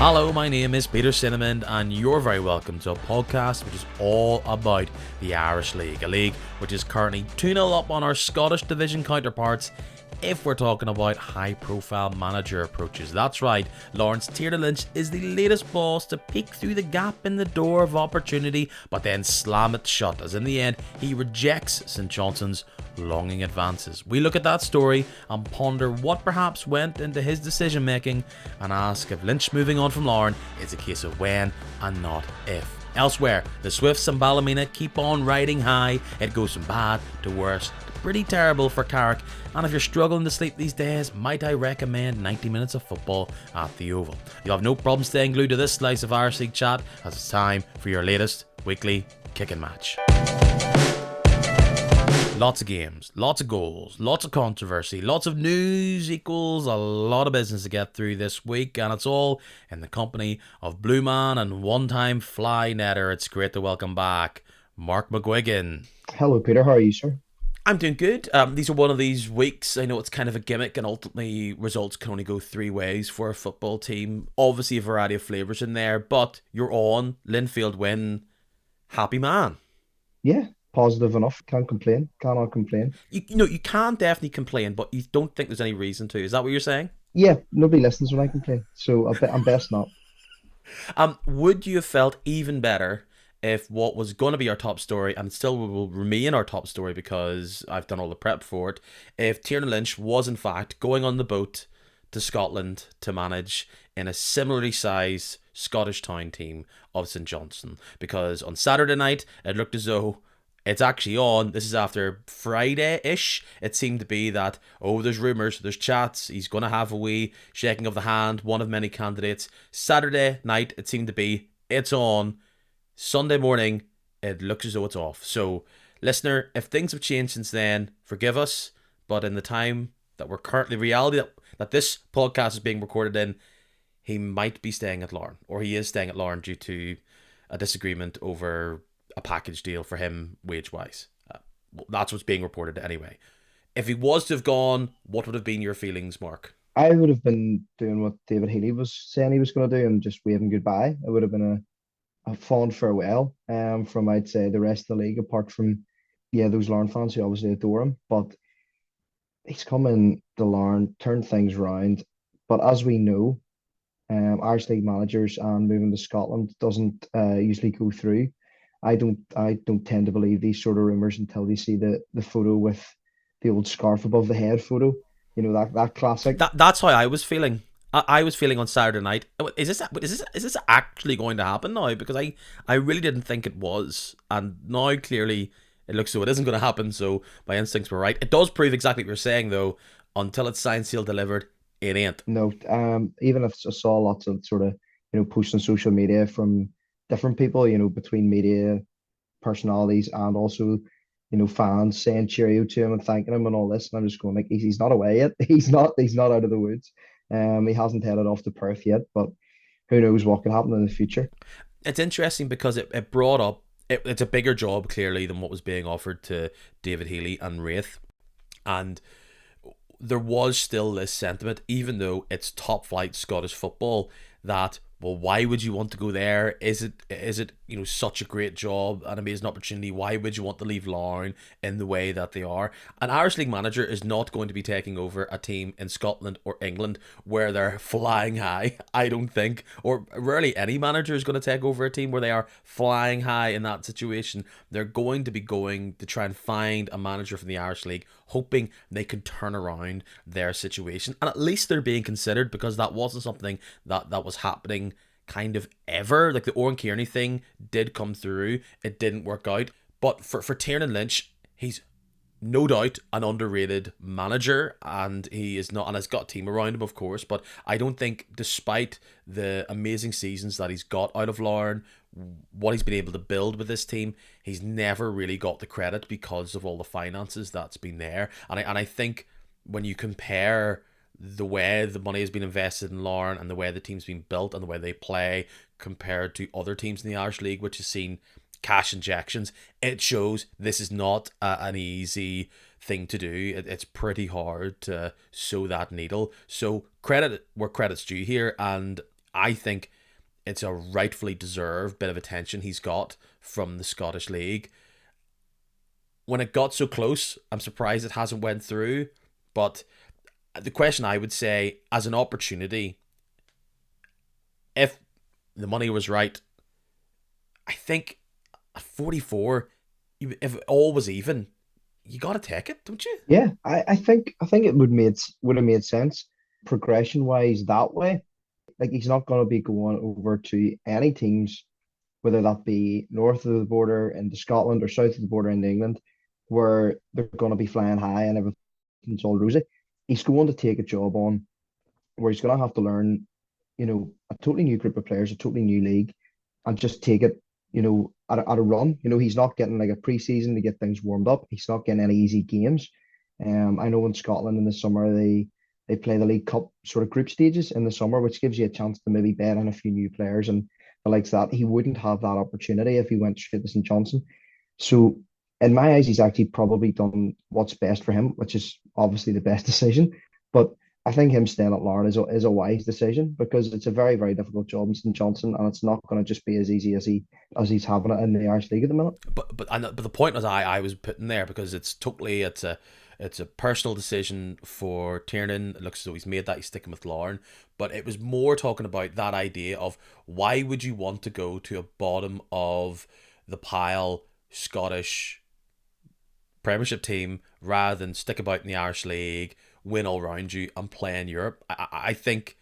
Hello, my name is Peter Cinnamon, and you're very welcome to a podcast which is all about the Irish League, a league which is currently 2-0 up on our Scottish division counterparts if we're talking about high-profile manager approaches. That's right, Lawrence Tiernan Lynch is the latest boss to peek through the gap in the door of opportunity, but then slam it shut, as in the end, he rejects St Johnstone's longing advances. We look at that story and ponder what perhaps went into his decision making and ask if Lynch moving on from Larne is a case of when and not if. Elsewhere, the Swifts and Ballymena keep on riding high. It goes from bad to worse to pretty terrible for Carrick, and if you're struggling to sleep these days, might I recommend 90 minutes of football at the Oval. You'll have no problem staying glued to this slice of Irish League chat, as it's time for your latest weekly kicking match. Lots of games, lots of goals, lots of controversy, lots of news equals a lot of business to get through this week, and it's all in the company of Blue Man and one-time fly netter. It's great to welcome back Mark McGuiggan. Hello, Peter. How are you, sir? I'm doing good. These are one of these weeks. I know it's kind of a gimmick, and ultimately results can only go three ways for a football team. Obviously, a variety of flavours in there, but you're on. Linfield win. Happy man. Yeah. Positive enough. Can't complain. Cannot complain. You can definitely complain, but you don't think there's any reason to. Is that what you're saying? Yeah, nobody listens when I complain, so I'm best not. Would you have felt even better if what was going to be our top story, and still will remain our top story because I've done all the prep for it, if Tiernan Lynch was in fact going on the boat to Scotland to manage in a similarly sized Scottish town team of St Johnstone? Because on Saturday night, it looked as though it's actually on. This is after Friday-ish. It seemed to be that, there's rumours, there's chats, he's going to have a wee shaking of the hand, one of many candidates. Saturday night, it seemed to be, it's on. Sunday morning, it looks as though it's off. So, listener, if things have changed since then, forgive us. But in the time that we're currently, reality that this podcast is being recorded in, he might be staying at Larne, or he is staying at Larne due to a disagreement over a package deal for him wage-wise. That's what's being reported anyway. If he was to have gone, what would have been your feelings, Mark? I would have been doing what David Healy was saying he was going to do and just waving goodbye. It would have been a fond farewell from, I'd say, the rest of the league, apart from, those Larne fans who obviously adore him. But he's come in to Larne, turned things around. But as we know, Irish League managers and moving to Scotland doesn't usually go through. I don't tend to believe these sort of rumours until they see the photo with the old scarf above the head photo. You know, that classic. That's how I was feeling. I was feeling on Saturday night. Is this actually going to happen now? Because I really didn't think it was, and now clearly it looks so it isn't going to happen. So my instincts were right. It does prove exactly what you're saying, though. Until it's signed, sealed, delivered, it ain't. No, even if I saw lots of sort of posts on social media from different people, between media personalities and also, fans saying cheerio to him and thanking him and all this. And I'm just going like, he's not away yet. He's not out of the woods. He hasn't headed off to Perth yet, but who knows what could happen in the future. It's interesting because it brought up, it's a bigger job clearly than what was being offered to David Healy and Wraith. And there was still this sentiment, even though it's top flight Scottish football, that, well, why would you want to go there? Is it such a great job, an amazing opportunity? Why would you want to leave Larne in the way that they are? An Irish League manager is not going to be taking over a team in Scotland or England where they're flying high, I don't think. Or rarely any manager is going to take over a team where they are flying high in that situation. They're going to be going to try and find a manager from the Irish League, hoping they can turn around their situation. And at least they're being considered, because that wasn't something that was happening kind of ever. Like the Oran Kearney thing did come through, it didn't work out. But for Tiernan Lynch, he's no doubt an underrated manager, and he is not, and has got a team around him, of course. But I don't think, despite the amazing seasons that he's got out of Larne, what he's been able to build with this team, he's never really got the credit because of all the finances that's been there. And I think when you compare the way the money has been invested in Larne and the way the team's been built and the way they play compared to other teams in the Irish League, which has seen cash injections, it shows this is not an easy thing to do. It's pretty hard to sew that needle. So credit where credit's due here, and I think it's a rightfully deserved bit of attention he's got from the Scottish League. When it got so close, I'm surprised it hasn't went through. But the question I would say, as an opportunity, if the money was right, I think at 44, if all was even, you got to take it, don't you? Yeah, I think it would have made sense progression wise that way. Like he's not going to be going over to any teams, whether that be north of the border into Scotland or south of the border into England, where they're going to be flying high and everything's all rosy. He's going to take a job on where he's going to have to learn, a totally new group of players, a totally new league, and just take it, at a run. He's not getting like a preseason to get things warmed up. He's not getting any easy games. I know in Scotland in the summer they play the League Cup sort of group stages in the summer, which gives you a chance to maybe bet on a few new players and the likes of that. He wouldn't have that opportunity if he went straight to St Johnson. So in my eyes, he's actually probably done what's best for him, which is obviously the best decision. But I think him staying at Lauren is a wise decision because it's a very, very difficult job in St Johnson, and it's not going to just be as easy as he's having it in the Irish League at the minute. But the point was I was putting there because it's a personal decision for Tiernan. It looks as though he's made that, he's sticking with Lauren. But it was more talking about that idea of why would you want to go to a bottom of the pile Scottish Premiership team rather than stick about in the Irish League, win all round you, and play in Europe. I think,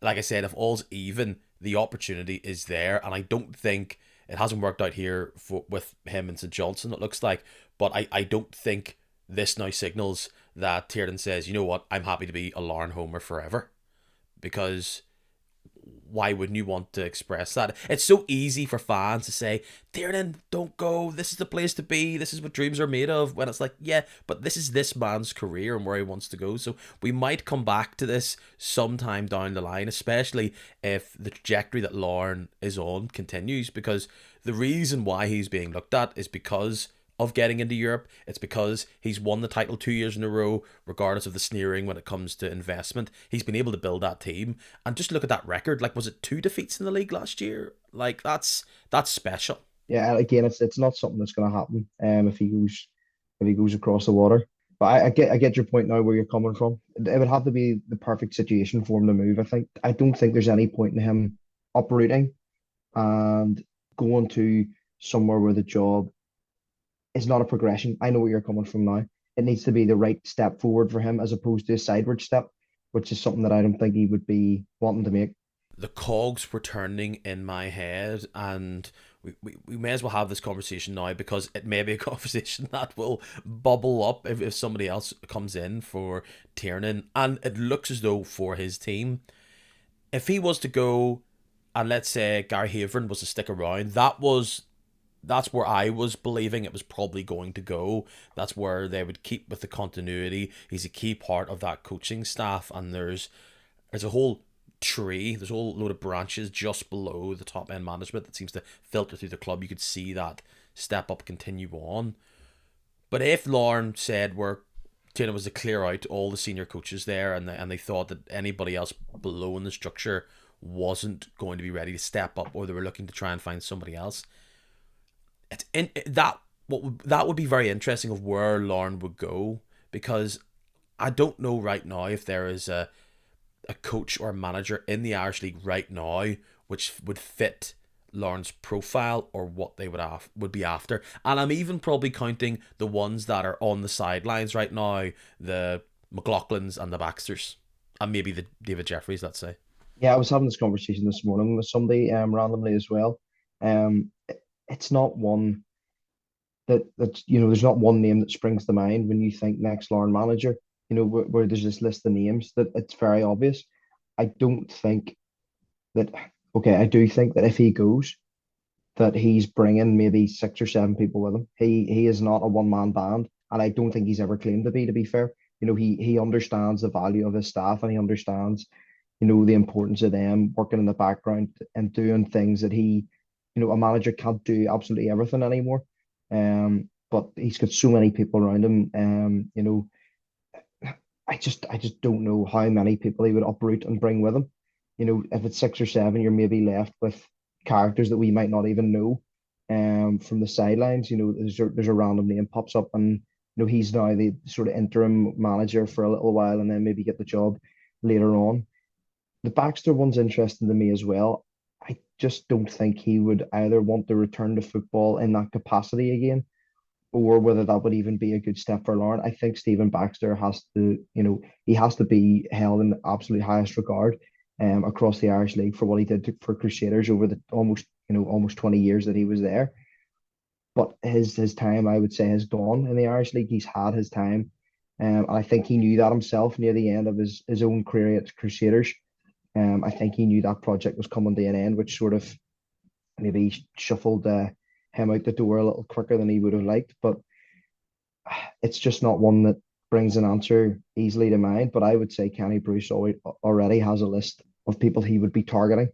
like I said, if all's even, the opportunity is there, and I don't think it hasn't worked out here with him and St Johnson, it looks like. But I don't think this now signals that Tiernan says, you know what, I'm happy to be a Larne homer forever. Because why wouldn't you want to express that? It's so easy for fans to say, Tiernan, don't go. This is the place to be. This is what dreams are made of. When it's like, yeah, but this is this man's career and where he wants to go. So we might come back to this sometime down the line, especially if the trajectory that Lauren is on continues. Because the reason why he's being looked at is because of getting into Europe. It's because he's won the title 2 years in a row, regardless of the sneering when it comes to investment. He's been able to build that team. And just look at that record. Like, was it 2 defeats in the league last year? Like, that's special. Yeah, again, it's not something that's going to happen if he goes across the water. But I get your point now where you're coming from. It would have to be the perfect situation for him to move. I don't think there's any point in him uprooting and going to somewhere where the job is not a progression. I know where you're coming from now. It needs to be the right step forward for him as opposed to a sideward step, which is something that I don't think he would be wanting to make. The cogs were turning in my head, and we may as well have this conversation now because it may be a conversation that will bubble up if somebody else comes in for Tiernan. And it looks as though for his team, if he was to go and let's say Gary Haverin was to stick around, that's where I was believing it was probably going to go. That's where they would keep with the continuity. He's a key part of that coaching staff, and there's a whole tree, there's a whole load of branches just below the top end management that seems to filter through the club. You could see that step up continue on. But if Lauren said where Tiernan was to clear out all the senior coaches there, and they thought that anybody else below in the structure wasn't going to be ready to step up, or they were looking to try and find somebody else, that would be very interesting of where Lauren would go, because I don't know right now if there is a coach or a manager in the Irish League right now which would fit Lauren's profile or what they would be after. And I'm even probably counting the ones that are on the sidelines right now, the McLaughlins and the Baxters, and maybe the David Jeffreys, let's say. Yeah, I was having this conversation this morning with somebody randomly as well. It's not one there's not one name that springs to mind when you think next Lauren manager. Where there's this list of names that it's very obvious. I don't think that. Okay, I do think that if he goes, that he's bringing maybe 6 or 7 people with him. He is not a one man band, and I don't think he's ever claimed to be. To be fair, he understands the value of his staff, and he understands the importance of them working in the background and doing things that a manager can't do absolutely everything anymore. But he's got so many people around him. I just don't know how many people he would uproot and bring with him. if it's 6 or 7, you're maybe left with characters that we might not even know from the sidelines. There's a random name pops up, and he's now the sort of interim manager for a little while, and then maybe get the job later on. The Baxter one's interesting to me as well. I just don't think he would either want to return to football in that capacity again, or whether that would even be a good step for Lauren. I think Stephen Baxter has to, he has to be held in the absolute highest regard across the Irish League for what he did for Crusaders over the almost 20 years that he was there. But his time, I would say, has gone in the Irish League. He's had his time. And I think he knew that himself near the end of his own career at Crusaders. I think he knew that project was coming to an end, which sort of maybe shuffled him out the door a little quicker than he would have liked. But it's just not one that brings an answer easily to mind. But I would say Kenny Bruce already has a list of people he would be targeting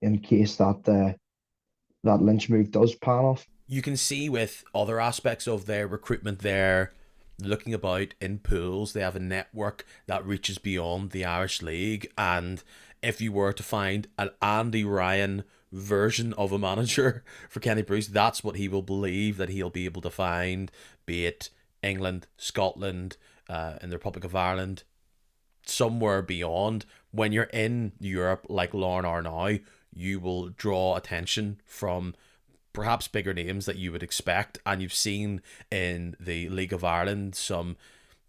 in case that Lynch move does pan off. You can see with other aspects of their recruitment there, looking about in pools, they have a network that reaches beyond the Irish League. And if you were to find an Andy Ryan version of a manager for Kenny Bruce, that's what he will believe that he'll be able to find, be it England, Scotland, in the Republic of Ireland, somewhere beyond. When you're in Europe like Lorne are now, you will draw attention from perhaps bigger names that you would expect, and you've seen in the League of Ireland some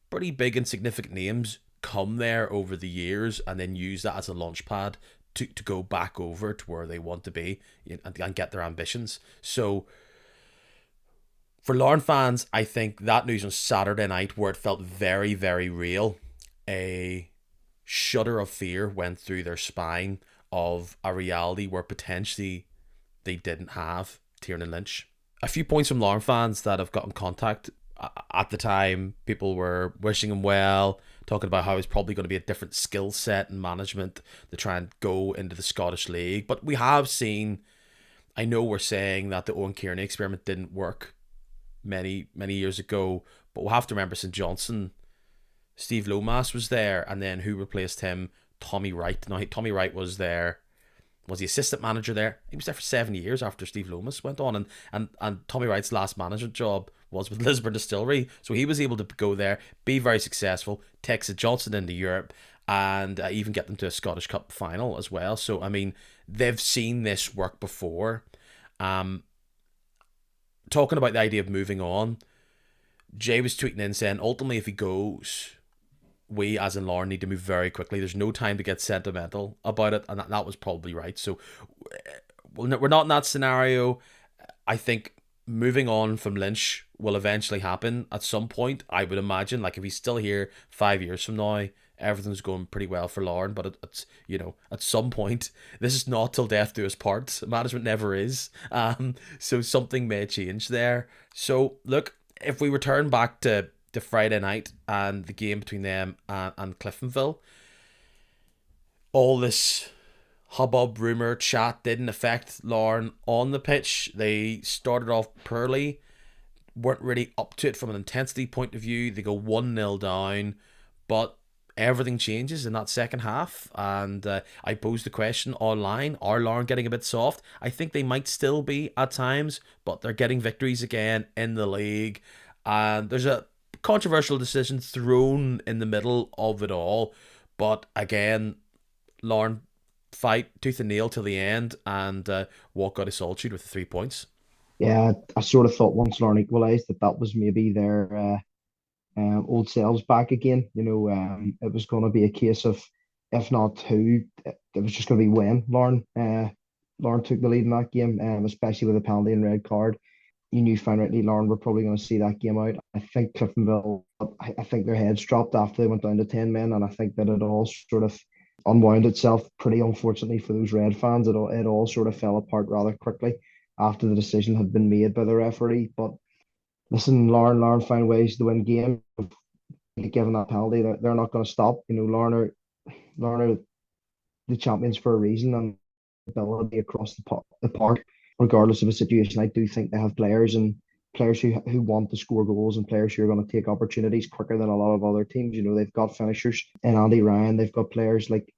pretty big and significant names come there over the years and then use that as a launch pad to go back over to where they want to be and get their ambitions. So for Larne fans, I think that news on Saturday night, where it felt very, very real, a shudder of fear went through their spine of a reality where potentially they didn't have Tiernan Lynch. A few points from Larne fans that have got in contact. At the time, people were wishing him well, talking about how it's probably going to be a different skill set and management to try and go into the Scottish League. But we have seen, I know we're saying that the Owen Kearney experiment didn't work many years ago, but we'll have to remember St Johnstone, Steve Lomas was there, and then who replaced him? Tommy Wright. Now, Tommy Wright was there. Was the assistant manager there? He was there for 7 years after Steve Lomas went on, and Tommy Wright's last management job was with Lisburn Distillery, so he was able to go there, be very successful, take St Johnstone into Europe, and even get them to a Scottish Cup final as well. So I mean, they've seen this work before. Talking about the idea of moving on, Jay was tweeting in saying ultimately if he goes, we as in Lauren need to move very quickly. There's no time to get sentimental about it, and that was probably right. So we're not in that scenario. I think moving on from Lynch will eventually happen at some point, I would imagine. Like if he's still here 5 years from now, everything's going pretty well for Lauren, but it's at some point, this is not till death do us part. Management never is. So something may change there. So look, if we return back to Friday night and the game between them and Cliftonville, all this hubbub, rumour, chat didn't affect Lauren on the pitch. They started off poorly, weren't really up to it from an intensity point of view. They go 1-0 down, but everything changes in that second half. And I posed the question online, are Lauren getting a bit soft? I think they might still be at times, but they're getting victories again in the league. And there's a controversial decision thrown in the middle of it all, but again, Lauren fight tooth and nail till the end and walk out of Solitude with the 3 points. Yeah, I sort of thought once Lauren equalised that was maybe their old selves back again. It was going to be a case of if not who, it was just going to be when Lauren took the lead in that game, especially with a penalty and red card. You knew fine rightly Lauren were probably going to see that game out. I think Cliftonville, I think their heads dropped after they went down to 10 men, and I think that it all sort of unwound itself pretty unfortunately for those Red fans. It all sort of fell apart rather quickly after the decision had been made by the referee. But listen, Lauren found ways to win games. Given that penalty, they're not going to stop. Lauren are the champions for a reason, and ability across the park, regardless of a situation. I do think they have players who want to score goals and players who are going to take opportunities quicker than a lot of other teams. They've got finishers in Andy Ryan. They've got players like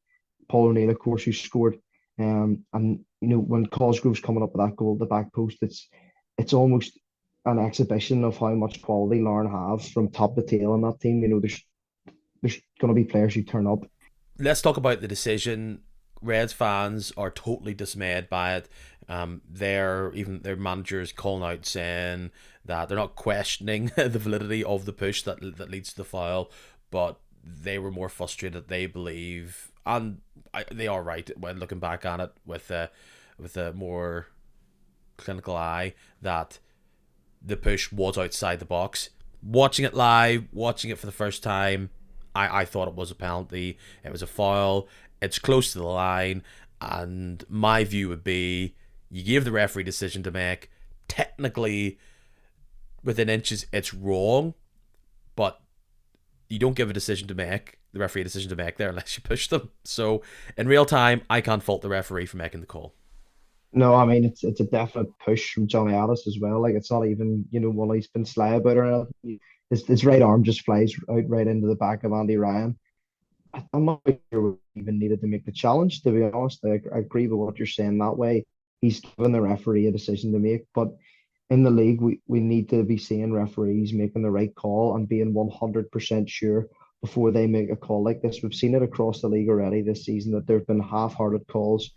Paul O'Neill, of course, who scored. And when Cosgrove's coming up with that goal at the back post, it's almost an exhibition of how much quality Larne have from top to tail on that team. There's going to be players who turn up. Let's talk about the decision. Reds fans are totally dismayed by it. Even their managers calling out saying that they're not questioning the validity of the push that leads to the foul, but they were more frustrated. They believe, and they are right when looking back on it with a more clinical eye, that the push was outside the box. Watching it live, watching it for the first time, I thought it was a penalty. It was a foul. It's close to the line, and my view would be you give the referee decision to make. Technically, within inches, it's wrong, but you don't give the referee a decision to make there unless you push them. So in real time, I can't fault the referee for making the call. No, I mean it's a definite push from Johnny Addis as well. Like it's not even one he's been sly about or anything. His right arm just flies out right into the back of Andy Ryan. I'm not sure we even needed to make the challenge, to be honest. I agree with what you're saying that way. He's given the referee a decision to make, but in the league, we need to be seeing referees making the right call and being 100% sure before they make a call like this. We've seen it across the league already this season that there have been half-hearted calls.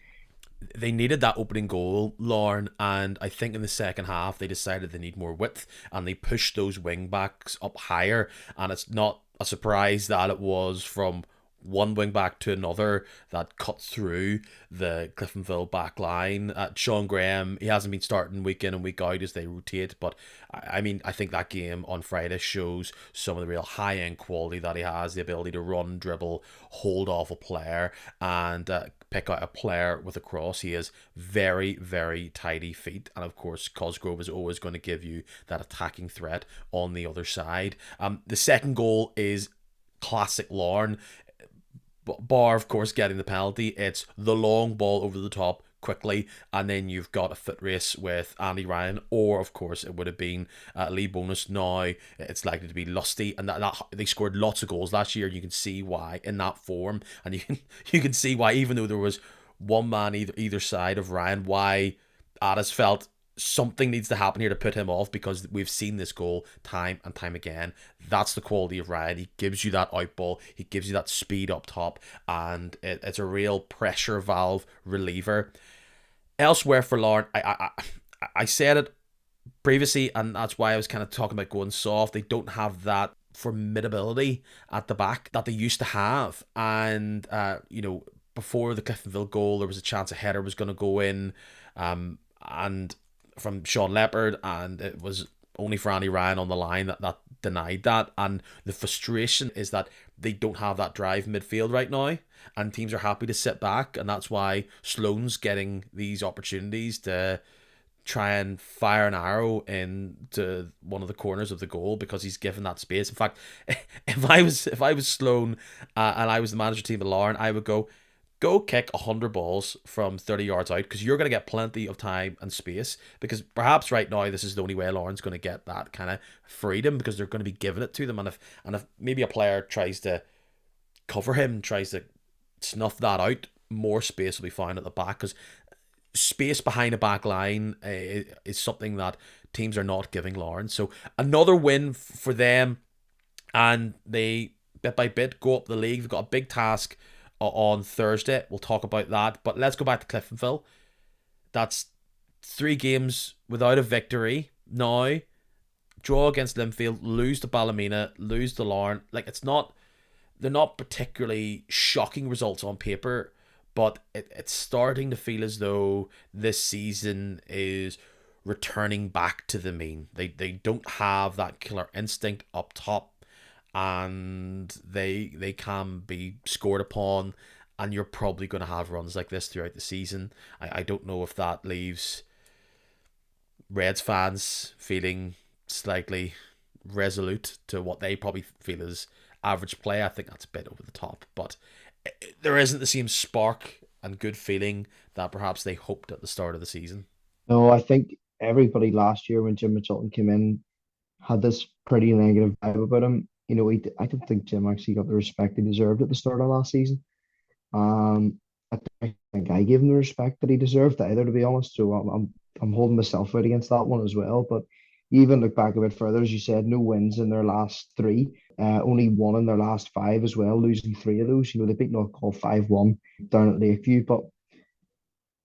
They needed that opening goal, Lorne, and I think in the second half they decided they need more width and they pushed those wing backs up higher. And it's not a surprise that it was from one wing back to another that cut through the Cliftonville back line. Sean Graham, he hasn't been starting week in and week out as they rotate, but I mean, I think that game on Friday shows some of the real high end quality that he has, the ability to run, dribble, hold off a player, and pick out a player with a cross. He has very, very tidy feet, and of course, Cosgrove is always going to give you that attacking threat on the other side. The second goal is classic Lorne. Bar, of course, getting the penalty. It's the long ball over the top quickly, and then you've got a foot race with Andy Ryan, or of course it would have been Lee Bonus. Now it's likely to be Lusty, and that they scored lots of goals last year. You can see why in that form, and you can see why, even though there was one man either side of Ryan, why Addis felt something needs to happen here to put him off, because we've seen this goal time and time again. That's the quality of Ryan. He gives you that out ball, he gives you that speed up top, and it's a real pressure valve reliever. Elsewhere for Lauren, I said it previously, and that's why I was kind of talking about going soft. They don't have that formidability at the back that they used to have, and before the Cliftonville goal, there was a chance a header was going to go in, and from Sean Leopard, and it was only for Andy Ryan on the line that denied that. And the frustration is that they don't have that drive midfield right now, and teams are happy to sit back, and that's why Sloane's getting these opportunities to try and fire an arrow into one of the corners of the goal, because he's given that space. In fact, if I was Sloane and I was the manager team of Lauren, I would go kick 100 balls from 30 yards out, because you're going to get plenty of time and space, because perhaps right now this is the only way Lauren's going to get that kind of freedom, because they're going to be giving it to them. And if maybe a player tries to cover him, tries to snuff that out, more space will be found at the back, because space behind a back line is something that teams are not giving Lauren. So another win for them, and they bit by bit go up the league. They've got a big task on Thursday. We'll talk about that, but let's go back to Cliftonville. That's 3 games without a victory now. Draw against Linfield, lose to Ballymena, lose to Larne. They're not particularly shocking results on paper, but it's starting to feel as though this season is returning back to the mean. They don't have that killer instinct up top, and they can be scored upon, and you're probably going to have runs like this throughout the season. I don't know if that leaves Reds fans feeling slightly resolute to what they probably feel is average play. I think that's a bit over the top, but there isn't the same spark and good feeling that perhaps they hoped at the start of the season. No, I think everybody last year when Jim Mitchelton came in had this pretty negative vibe about him. I don't think Jim actually got the respect he deserved at the start of last season. don't think I gave him the respect that he deserved either, to be honest. So I'm holding myself out against that one as well. But even look back a bit further, as you said, no wins in their last three, only one in their last five as well, losing three of those. You know, they beat Knockcall 5-1 down at Lakeview, but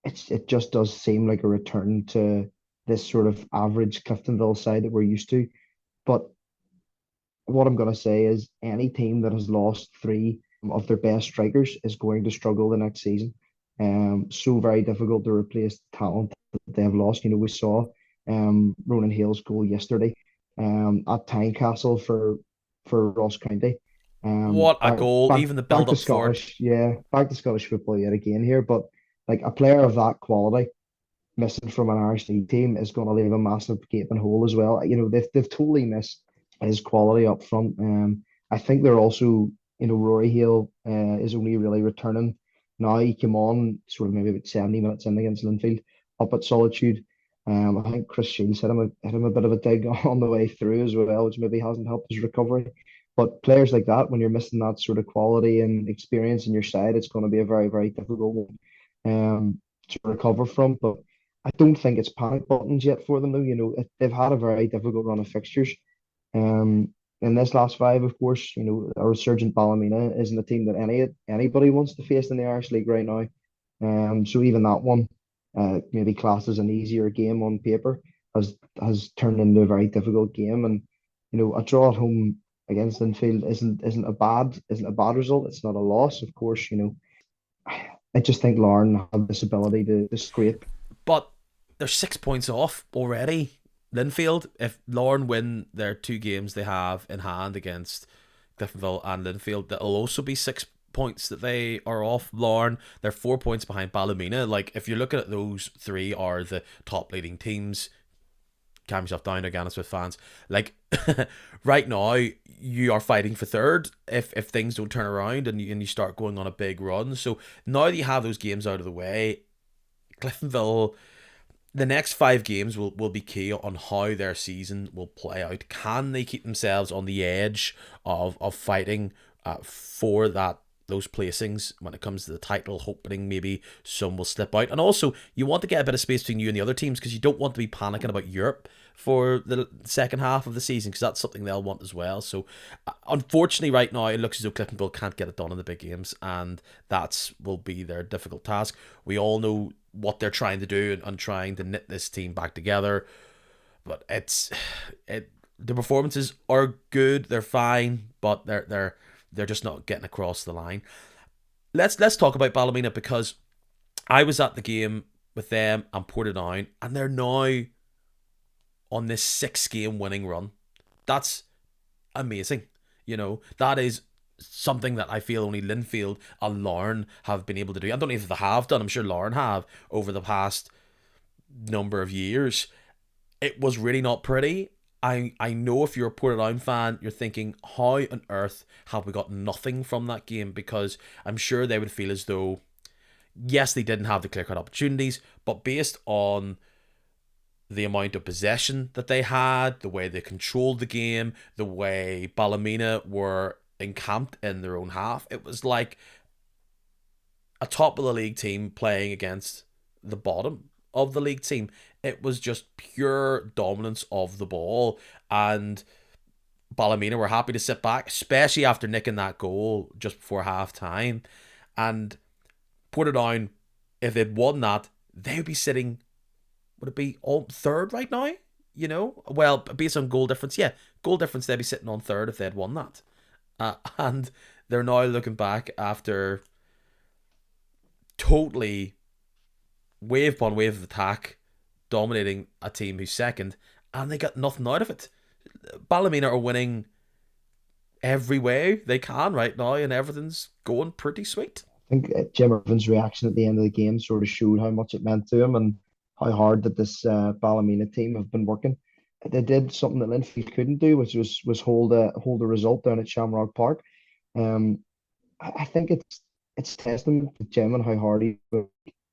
it just does seem like a return to this sort of average Cliftonville side that we're used to. But what I'm going to say is any team that has lost three of their best strikers is going to struggle the next season. So very difficult to replace the talent that they have lost. You know, we saw Ronan Hale's goal yesterday at Tynecastle for Ross County. What a goal! Back Even the back build to up for it. Scottish, yeah, back to Scottish football yet again here. But like a player of that quality missing from an Irish league team is going to leave a massive gaping hole as well. You know, they've totally missed his quality up front. I think they're also, you know, Rory Hale is only really returning now. He came on sort of maybe about 70 minutes in against Linfield up at Solitude. I think Chris Shields hit him a bit of a dig on the way through as well, which maybe hasn't helped his recovery. But players like that, when you're missing that sort of quality and experience in your side, it's going to be a very, very difficult one to recover from. But I don't think it's panic buttons yet for them, though. You know, they've had a very difficult run of fixtures. In this last five, of course, you know, a resurgent Ballymena isn't a team that anybody wants to face in the Irish League right now. So even that one, maybe classed as an easier game on paper, has turned into a very difficult game. And you know, a draw at home against Linfield isn't a bad result. It's not a loss, of course. You know, I just think Lauren have this ability to scrape. But they're 6 points off already. Linfield, if Lauren win their two games they have in hand against Cliftonville and Linfield, that'll also be 6 points that they are off Lauren. They're 4 points behind Ballymena. Like, if you're looking at those three are the top leading teams, calm yourself down, Aganismith fans. Like, right now, you are fighting for third if things don't turn around and you start going on a big run. So now that you have those games out of the way, Cliftonville, the next five games will be key on how their season will play out. Can they keep themselves on the edge of fighting for those placings when it comes to the title, hoping maybe some will slip out? And also, you want to get a bit of space between you and the other teams because you don't want to be panicking about Europe for the second half of the season, because that's something they'll want as well. So unfortunately right now it looks as though Cliftonville can't get it done in the big games, and that's will be their difficult task. We all know what they're trying to do and trying to knit this team back together, but the performances are good, they're fine, but they're just not getting across the line. Let's talk about Ballymena, because I was at the game with them and Portadown, and they're now on this 6-game winning run. That's amazing. You know, that is something that I feel only Linfield and Larne have been able to do. I don't know if they have done. I'm sure Larne have over the past number of years. It was really not pretty. I know if you're a Portadown fan, you're thinking, how on earth have we got nothing from that game? Because I'm sure they would feel as though, yes, they didn't have the clear-cut opportunities, but based on the amount of possession that they had, the way they controlled the game, the way Ballymena were encamped in their own half, it was like a top of the league team playing against the bottom of the league team. It was just pure dominance of the ball, and Ballymena were happy to sit back, especially after nicking that goal just before half time. And Portadown, if they'd won that, they would be sitting, would it be all third right now? You know, well, based on goal difference, yeah, goal difference, they'd be sitting on third if they'd won that. And they're now looking back after totally wave upon wave of attack, dominating a team who's second, and they got nothing out of it. Ballymena are winning every way they can right now, and everything's going pretty sweet. I think Jim Irvin's reaction at the end of the game sort of showed how much it meant to him and how hard that this Ballymena team have been working. They did something that Linfield couldn't do, which was hold a result down at Shamrock Park. Um, I think it's testament to Jim and how hard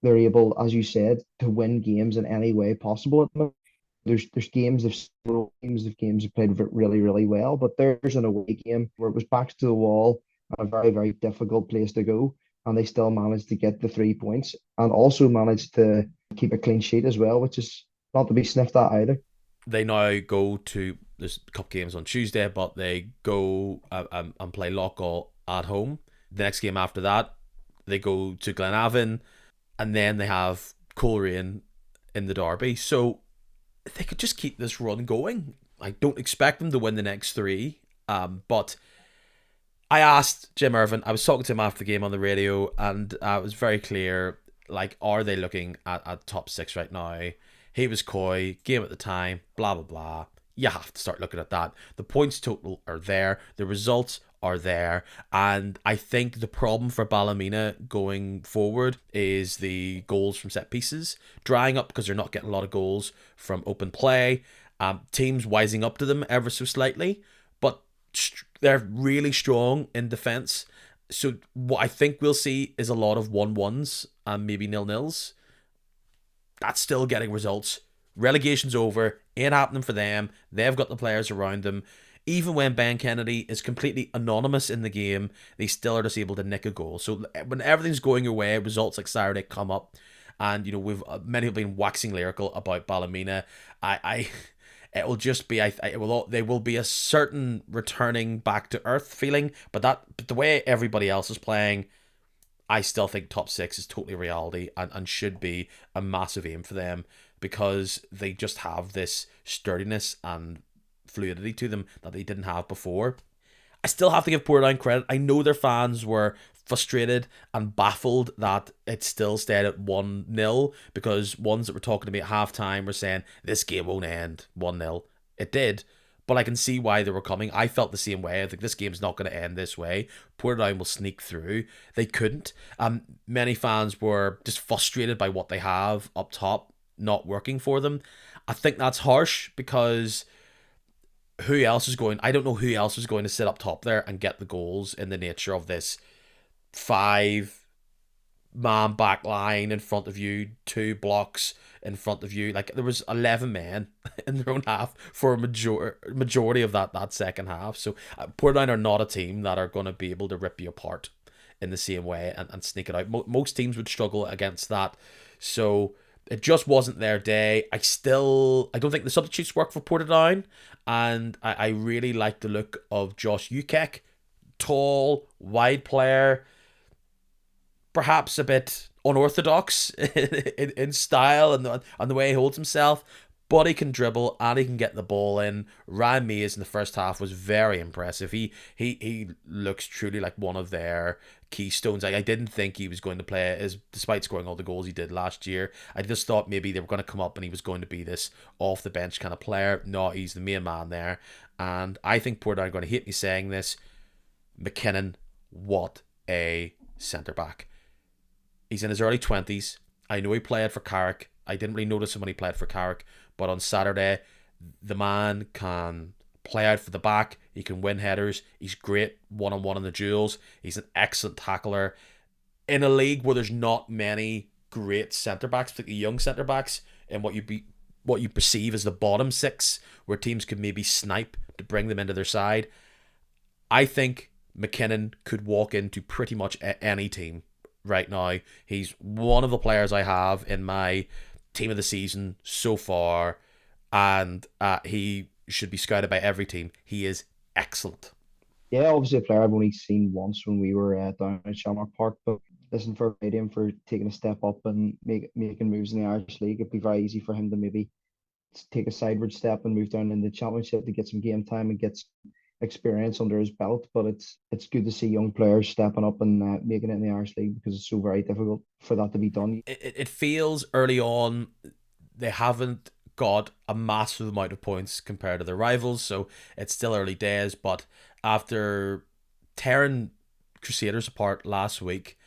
they're able, as you said, to win games in any way possible at the moment. There's games of games have played really really well, but there's an away game where it was backs to the wall and a very very difficult place to go, and they still managed to get the 3 points and also managed to keep a clean sheet as well, which is not to be sniffed at either. They now go to, there's cup games on Tuesday, but they go and play Loughgall at home. The next game after that, they go to Glenavon, and then they have Coleraine in the derby. So they could just keep this run going. I don't expect them to win the next three, but I asked Jim Irvin, I was talking to him after the game on the radio, and it was very clear, like, are they looking at top six right now? He was coy, game at the time, blah, blah, blah. You have to start looking at that. The points total are there, the results are there, and I think the problem for Ballymena going forward is the goals from set pieces drying up because they're not getting a lot of goals from open play. Teams wising up to them ever so slightly, but they're really strong in defence. So what I think we'll see is a lot of 1-1s and maybe 0-0s. That's still getting results. Relegation's over. Ain't happening for them. They've got the players around them. Even when Ben Kennedy is completely anonymous in the game, they still are just able to nick a goal. So when everything's going your way, results like Saturday come up. And, you know, we've many have been waxing lyrical about Ballymena. It will just be, there will be a certain returning back to earth feeling, but the way everybody else is playing, I still think top six is totally reality and should be a massive aim for them because they just have this sturdiness and fluidity to them that they didn't have before. I still have to give Portadown credit. I know their fans were frustrated and baffled that it still stayed at 1-0 because ones that were talking to me at halftime were saying this game won't end 1-0. It did, but I can see why they were coming. I felt the same way. I think this game's not going to end this way. Portadown will sneak through. They couldn't. Many fans were just frustrated by what they have up top not working for them. I think that's harsh because who else is going? I don't know who else is going to sit up top there and get the goals in the nature of this 5-man back line in front of you, 2 blocks in front of you. Like there was 11 men in their own half for a majority of that second half. So Portadown are not a team that are going to be able to rip you apart in the same way and sneak it out. Most teams would struggle against that. So it just wasn't their day. I don't think the substitutes work for Portadown, and I really like the look of Josh Ukek. Tall, wide player, perhaps a bit unorthodox in style and the way he holds himself, but he can dribble and he can get the ball in. Ryan Mays in the first half was very impressive. He looks truly like one of their keystones. I didn't think he was going to play despite scoring all the goals he did last year. I just thought maybe they were going to come up and he was going to be this off the bench kind of player. No, he's the main man there. And I think Portadown are going to hate me saying this. McKinnon, what a centre back. He's in his early 20s. I know he played for Carrick. I didn't really notice him when he played for Carrick, but on Saturday, the man can play out for the back. He can win headers. He's great one-on-one in the duels. He's an excellent tackler. In a league where there's not many great centre-backs, particularly young centre-backs, and what you perceive as the bottom six, where teams could maybe snipe to bring them into their side, I think McKinnon could walk into pretty much any team right now. He's one of the players I have in my team of the season so far, and he should be scouted by every team. He is excellent. Yeah, obviously a player I've only seen once when we were down at Shamrock Park, but listen, for him for taking a step up and making moves in the Irish League, it'd be very easy for him to maybe take a sideward step and move down in the Championship to get some game time and get some experience under his belt. But it's good to see young players stepping up and making it in the Irish League because it's so very difficult for that to be done. It feels early on they haven't got a massive amount of points compared to their rivals, so it's still early days. But after tearing Crusaders apart last week,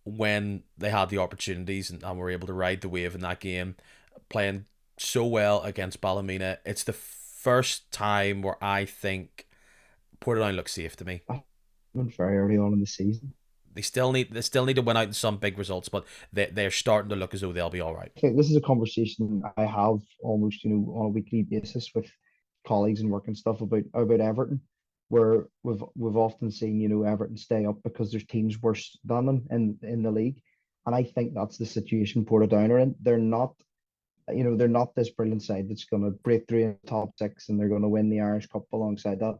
when they had the opportunities and were able to ride the wave in that game, playing so well against Ballymena, it's the first time where I think Portadown looks safe to me. Very early on in the season. They still need to win out in some big results, but they're starting to look as though they'll be all right. I think this is a conversation I have almost, on a weekly basis with colleagues and work and stuff about Everton, where we've often seen, Everton stay up because there's teams worse than them in the league. And I think that's the situation Portadown are in. They're not this brilliant side that's going to break through in the top six and they're going to win the Irish Cup alongside that.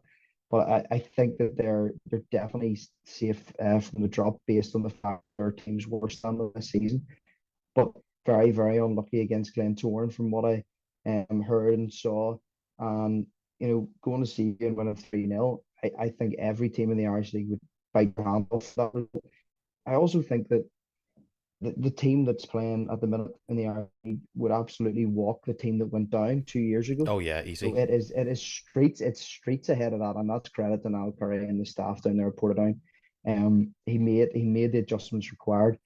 But I think that they're definitely safe from the drop based on the fact their team's worse than them this season. But very, very unlucky against Glentoran from what I heard and saw. And, going to see and win a 3-0, I think every team in the Irish League would bite their hand off that result. I also think that the team that's playing at the minute in the Irish League would absolutely walk the team that went down 2 years ago. Oh yeah, So easy. it's streets ahead of that, and that's credit to Niall Curry and the staff down there at Portadown. He made the adjustments required.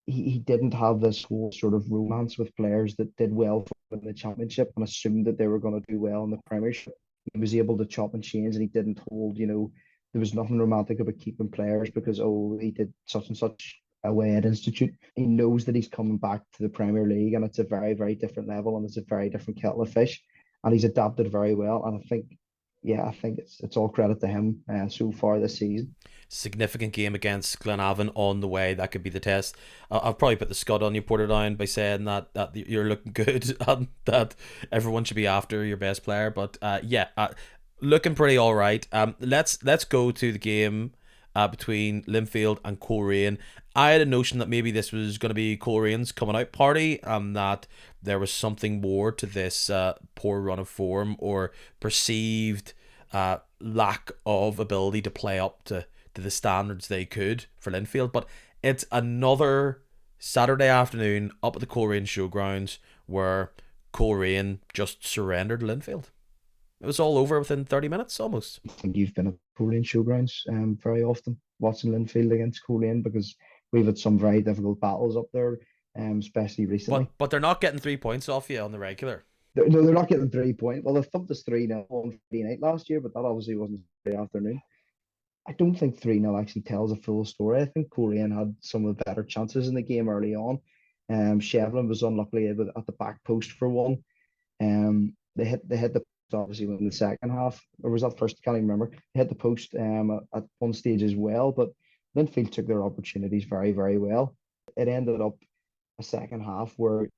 He didn't have this whole sort of romance with players that did well in the championship and assumed that they were going to do well in the Premiership. He was able to chop and change, and he didn't hold. There was nothing romantic about keeping players because he did such and such away at Institute. He knows that he's coming back to the Premier League, and it's a very, very different level, and it's a very different kettle of fish, and he's adapted very well. And I think it's all credit to him so far this season. Significant game against Glenavon on the way. That could be the test. I'll probably put the scud on you, Portadown, by saying that you're looking good and that everyone should be after your best player. But looking pretty all right. Let's go to the game between Linfield and Coleraine. I had a notion that maybe this was going to be Colerane's coming out party, and that there was something more to this poor run of form or perceived lack of ability to play up to the standards they could for Linfield. But it's another Saturday afternoon up at the Coleraine Showgrounds where Coleraine just surrendered Linfield. It was all over within 30 minutes almost. I think you've been at Coleraine Showgrounds very often watching Linfield against Coleraine because we've had some very difficult battles up there, especially recently. But they're not getting 3 points off you on the regular. No, they're not getting 3 points. Well, they thumped us 3-0 on Friday night last year, but that obviously wasn't Friday afternoon. I don't think 3-0 actually tells a full story. I think Coleraine had some of the better chances in the game early on. Shevlin was unlucky at the back post for one. They hit the post obviously in the second half, or was that first? I can't even remember. They hit the post at one stage as well, but Linfield took their opportunities very, very well. It ended up a second half where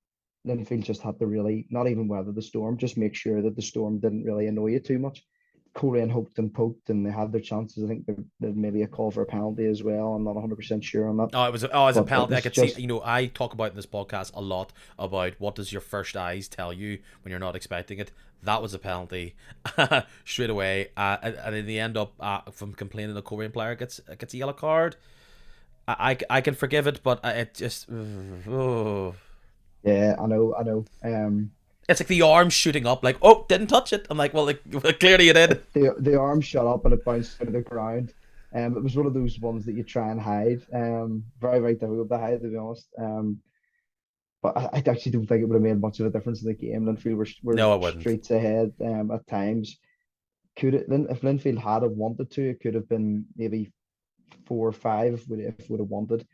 Linfield just had to really not even weather the storm, just make sure that the storm didn't really annoy you too much. Coleraine hoped and poked, and they had their chances. I think there maybe a call for a penalty as well. I'm not 100% sure on that. It was a But it penalty. I was could just see. I talk about in this podcast a lot about what does your first eyes tell you when you're not expecting it. That was a penalty straight away, and in the end up from complaining the Coleraine player gets a yellow card. I can forgive it, but it just yeah, I know. It's like the arm shooting up, like, oh, didn't touch it. I'm like, well, clearly you did. The arm shot up and it bounced to the ground. It was one of those ones that you try and hide. Very, very difficult to hide, to be honest. But I actually don't think it would have made much of a difference in the game. Linfield were No, I wouldn't. streets ahead at times. If Linfield had have wanted to, it could have been maybe 4 or 5 if would have wanted.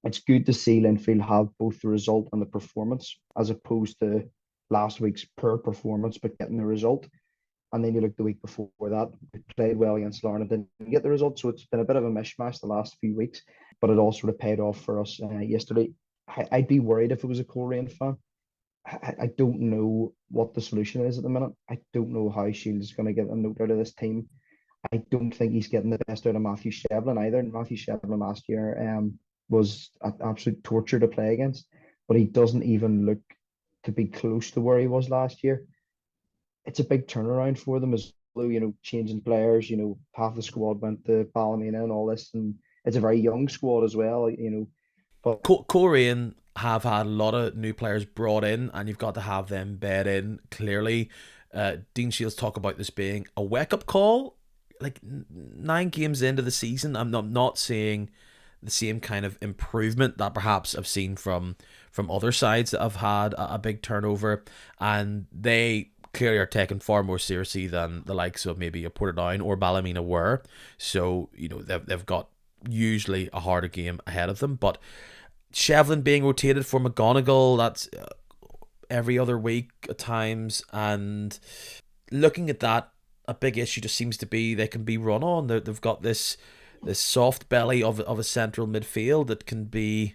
It's good to see Linfield have both the result and the performance, as opposed to last week's poor performance but getting the result. And then you look the week before that, we played well against Larne and didn't get the result. So it's been a bit of a mishmash the last few weeks, but it all sort of paid off for us yesterday. I'd be worried if it was a Coleraine fan. I don't know what the solution is at the minute. I don't know how Shields is going to get a note out of this team. I don't think he's getting the best out of Matthew Shevlin either. Matthew Shevlin last year was an absolute torture to play against, but he doesn't even look to be close to where he was last year. It's a big turnaround for them as well, changing players. Half the squad went to Ballymena and all this, and it's a very young squad as well. But Coleraine have had a lot of new players brought in, and you've got to have them bed in. Clearly, Dean Shields talk about this being a wake-up call. Like 9 games into the season, I'm not seeing the same kind of improvement that perhaps I've seen from other sides that have had a big turnover, and they clearly are taken far more seriously than the likes of maybe a Portadown or Ballymena were. So they've got usually a harder game ahead of them. But Shevlin being rotated for McGonigal, that's every other week at times, and looking at that, a big issue just seems to be they can be run on. They've got this soft belly of a central midfield that can be,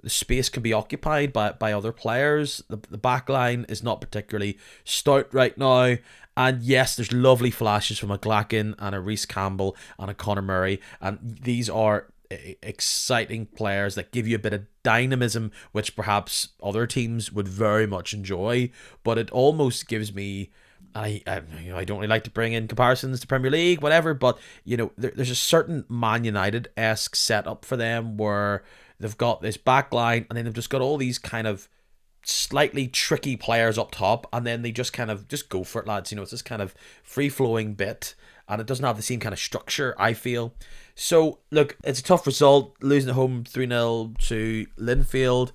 the space can be occupied by other players. The back line is not particularly stout right now. And yes, there's lovely flashes from a McGuiggan and a Reece Campbell and a Conor Murray. And these are exciting players that give you a bit of dynamism, which perhaps other teams would very much enjoy. But it almost gives me, I don't really like to bring in comparisons to Premier League, whatever, but there's a certain Man United-esque setup for them where they've got this back line and then they've just got all these kind of slightly tricky players up top, and then they just kind of just go for it, lads. It's this kind of free-flowing bit, and it doesn't have the same kind of structure, I feel. So, look, it's a tough result, losing at home 3-0 to Linfield.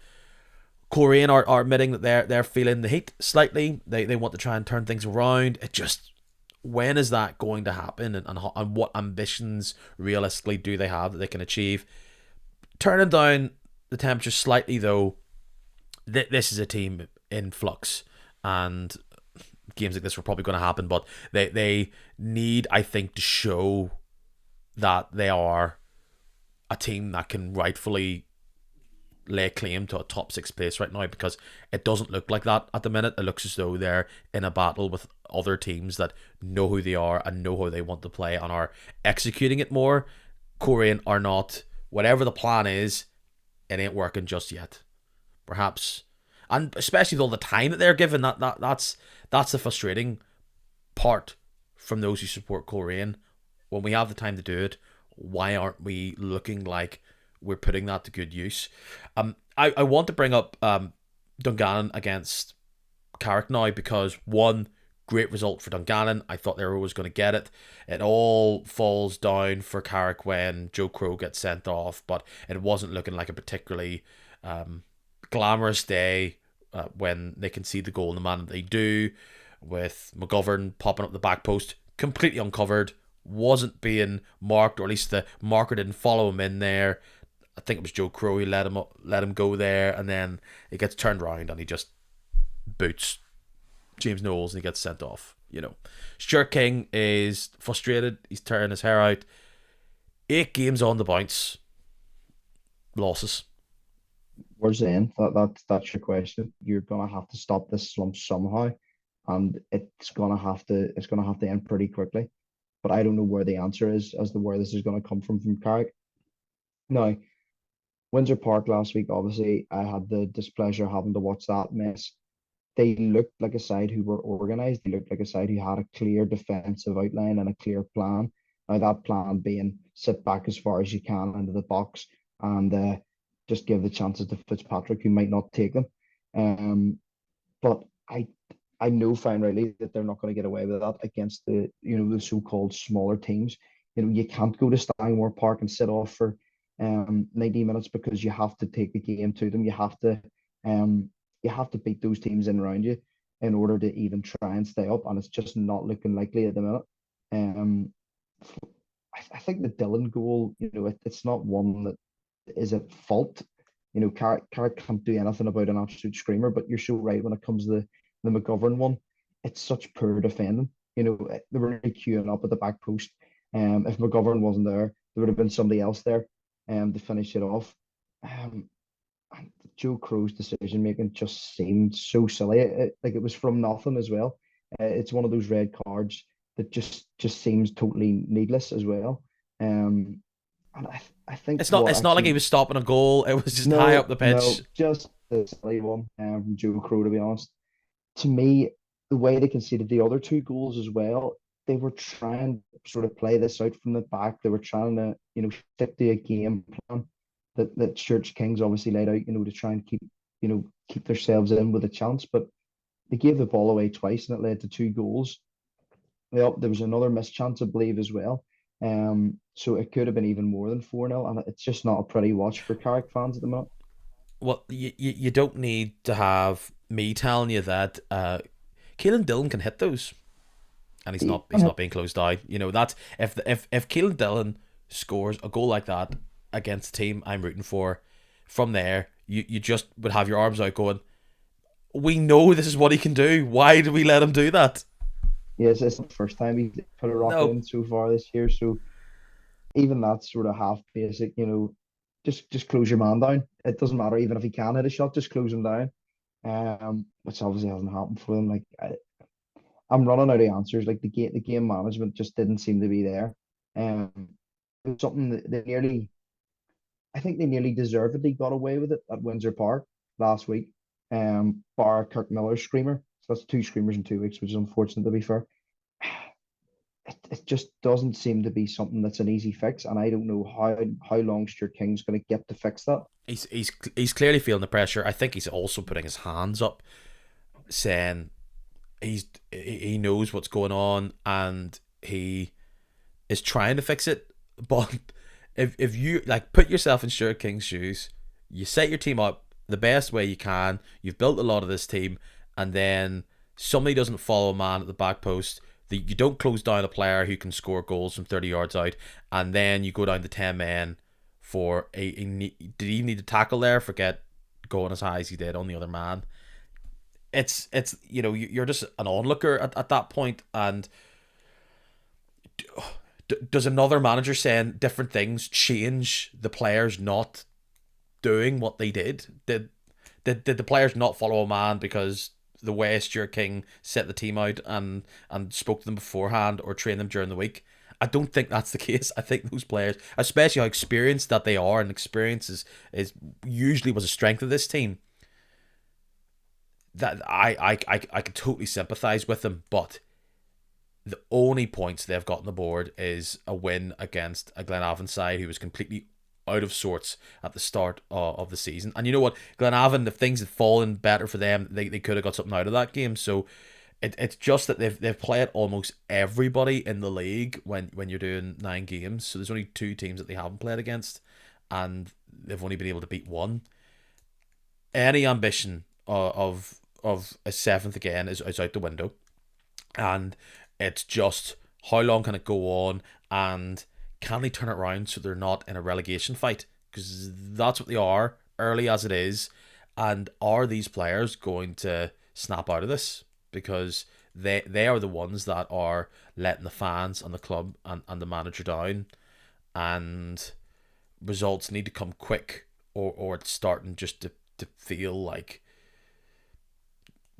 Coleraine are admitting that they're feeling the heat slightly. They want to try and turn things around. It just, when is that going to happen, and what ambitions realistically do they have that they can achieve? Turning down the temperature slightly, though, this is a team in flux, and games like this were probably going to happen, but they need, I think, to show that they are a team that can rightfully lay claim to a top 6 place right now, because it doesn't look like that at the minute. It looks as though they're in a battle with other teams that know who they are and know how they want to play and are executing it more. Coleraine are not. Whatever the plan is, it ain't working just yet. Perhaps, and especially with all the time that they're given, that's the frustrating part from those who support Coleraine. When we have the time to do it, why aren't we looking like we're putting that to good use? I want to bring up Dugannon against Carrick now, because one, great result for Dugannon. I thought they were always going to get it. It all falls down for Carrick when Joe Crow gets sent off, but it wasn't looking like a particularly glamorous day when they concede the goal in the manner that they do, with McGuiggan popping up the back post, completely uncovered, wasn't being marked, or at least the marker didn't follow him in there. I think it was Joe Crow who let him go there, and then it gets turned around and he just boots James Knowles and he gets sent off. Stuart King is frustrated. He's tearing his hair out. 8 games on the bounce. Losses. Where's the end? That's your question. You're gonna have to stop this slump somehow, and it's gonna have to end pretty quickly. But I don't know where the answer is as to where this is gonna come from Carrick. Now, Windsor Park last week, obviously, I had the displeasure of having to watch that mess. They looked like a side who were organised. They looked like a side who had a clear defensive outline and a clear plan. Now, that plan being sit back as far as you can into the box and just give the chances to Fitzpatrick, who might not take them. But I know fine rightly that they're not going to get away with that against the so-called smaller teams. You can't go to Stanmore Park and sit off for 90 minutes, because you have to take the game to them. You have to beat those teams in around you in order to even try and stay up, and it's just not looking likely at the minute. I think the Dillon goal, it's not one that is at fault. Carrick can't do anything about an absolute screamer, but you're so right when it comes to the McGuiggan one. It's such poor defending. They were really queuing up at the back post. If McGuiggan wasn't there would have been somebody else there to finish it off. And Joe Crow's decision making just seemed so silly. It was from nothing as well. It's one of those red cards that just seems totally needless as well. And I think it's not like he was stopping a goal. It was just high up the pitch. No, just a silly one from Joe Crow, to be honest. To me, the way they conceded the other 2 goals as well, they were trying to sort of play this out from the back. They were trying to, stick to a game plan that Church Kings obviously laid out, to try and keep themselves in with a chance. But they gave the ball away twice, and it led to 2 goals. Well, there was another missed chance, I believe, as well. So it could have been even more than 4-0, and it's just not a pretty watch for Carrick fans at the moment. Well, you don't need to have me telling you that Keelan Dillon can hit those, and he's not being closed down. That's if Keelan Dillon scores a goal like that against the team I'm rooting for, from there you just would have your arms out going, we know this is what he can do. Why do we let him do that? Yes, it's the first time he's put a rocket No. in so far this year. So even that sort of half basic, just close your man down. It doesn't matter even if he can hit a shot, just close him down. Which obviously hasn't happened for them. Like I'm running out of answers. Like the game management just didn't seem to be there. It was something that I think they nearly deservedly got away with it at Windsor Park last week. Bar Kirk Miller's screamer. So that's two screamers in 2 weeks, which is unfortunate to be fair. It just doesn't seem to be something that's an easy fix, and I don't know how long Stuart King's going to get to fix that. He's clearly feeling the pressure. I think he's also putting his hands up, saying he knows what's going on and he is trying to fix it. But if you like put yourself in Stuart King's shoes, you set your team up the best way you can. You've built a lot of this team, and then somebody doesn't follow a man at the back post. You don't close down a player who can score goals from 30 yards out, and then you go down to 10 men for did he need to tackle there? Forget going as high as he did on the other man. It's you're just an onlooker at that point, and does another manager saying different things change the players not doing what they did? Did the players not follow a man because the way Stuart King set the team out and spoke to them beforehand or trained them during the week? I don't think that's the case. I think those players, especially how experienced that they are, and experience is usually was a strength of this team. That I could totally sympathise with them, but the only points they've got on the board is a win against a Glenavon side who was completely out of sorts at the start of the season. And you know what? Glenavon, if things had fallen better for them, they could have got something out of that game. So it's just that they've played almost everybody in the league when you're doing 9 games. So there's only 2 teams that they haven't played against, and they've only been able to beat one. Any ambition of a seventh again is out the window. And it's just how long can it go on, and can they turn it around so they're not in a relegation fight? Because that's what they are, early as it is. And are these players going to snap out of this? Because they are the ones that are letting the fans and the club and the manager down. And results need to come quick, or it's starting just to feel like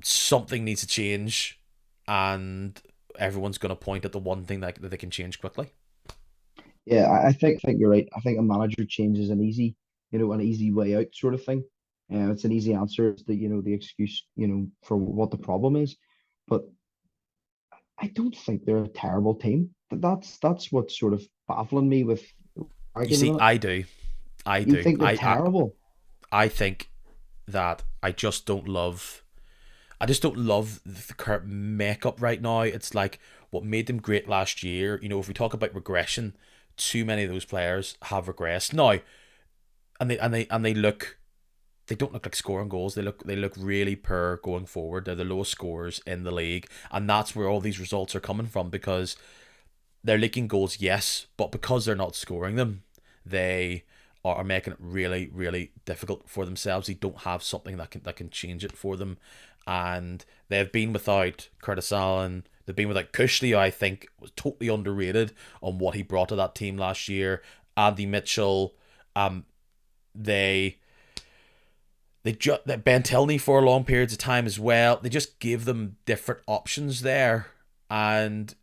something needs to change, and everyone's going to point at the one thing that they can change quickly. Yeah, I think you're right. I think a manager change is an easy way out sort of thing. It's an easy answer. It's the excuse, for what the problem is. But I don't think they're a terrible team. That's what's sort of baffling me with You arguing see, on it. I do. I You do. think they're I terrible? I think that I just don't love the current makeup right now. It's like what made them great last year. If we talk about regression, too many of those players have regressed now, and they don't look like scoring goals. They look really poor going forward. They're the lowest scorers in the league, and that's where all these results are coming from, because they're leaking goals, yes, but because they're not scoring them, they are making it really, really difficult for themselves. They don't have something that can change it for them, and they've been without Curtis Allen. They've been without Cushley, who I think was totally underrated on what he brought to that team last year. Andy Mitchell, they Ben Tilney for long periods of time as well. They just give them different options there, and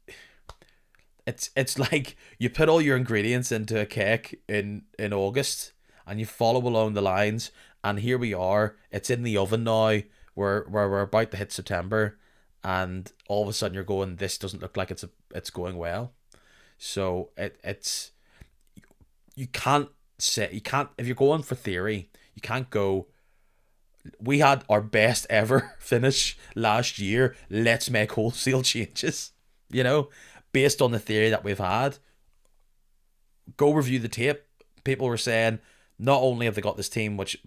it's like you put all your ingredients into a cake in August, and you follow along the lines, and here we are. It's in the oven now. We're about to hit September, and all of a sudden you're going, this doesn't look like it's going well. So it's you can't if you're going for theory, you can't go, we had our best ever finish last year, let's make wholesale changes, you know, based on the theory that we've had. Go review the tape. People were saying not only have they got this team, which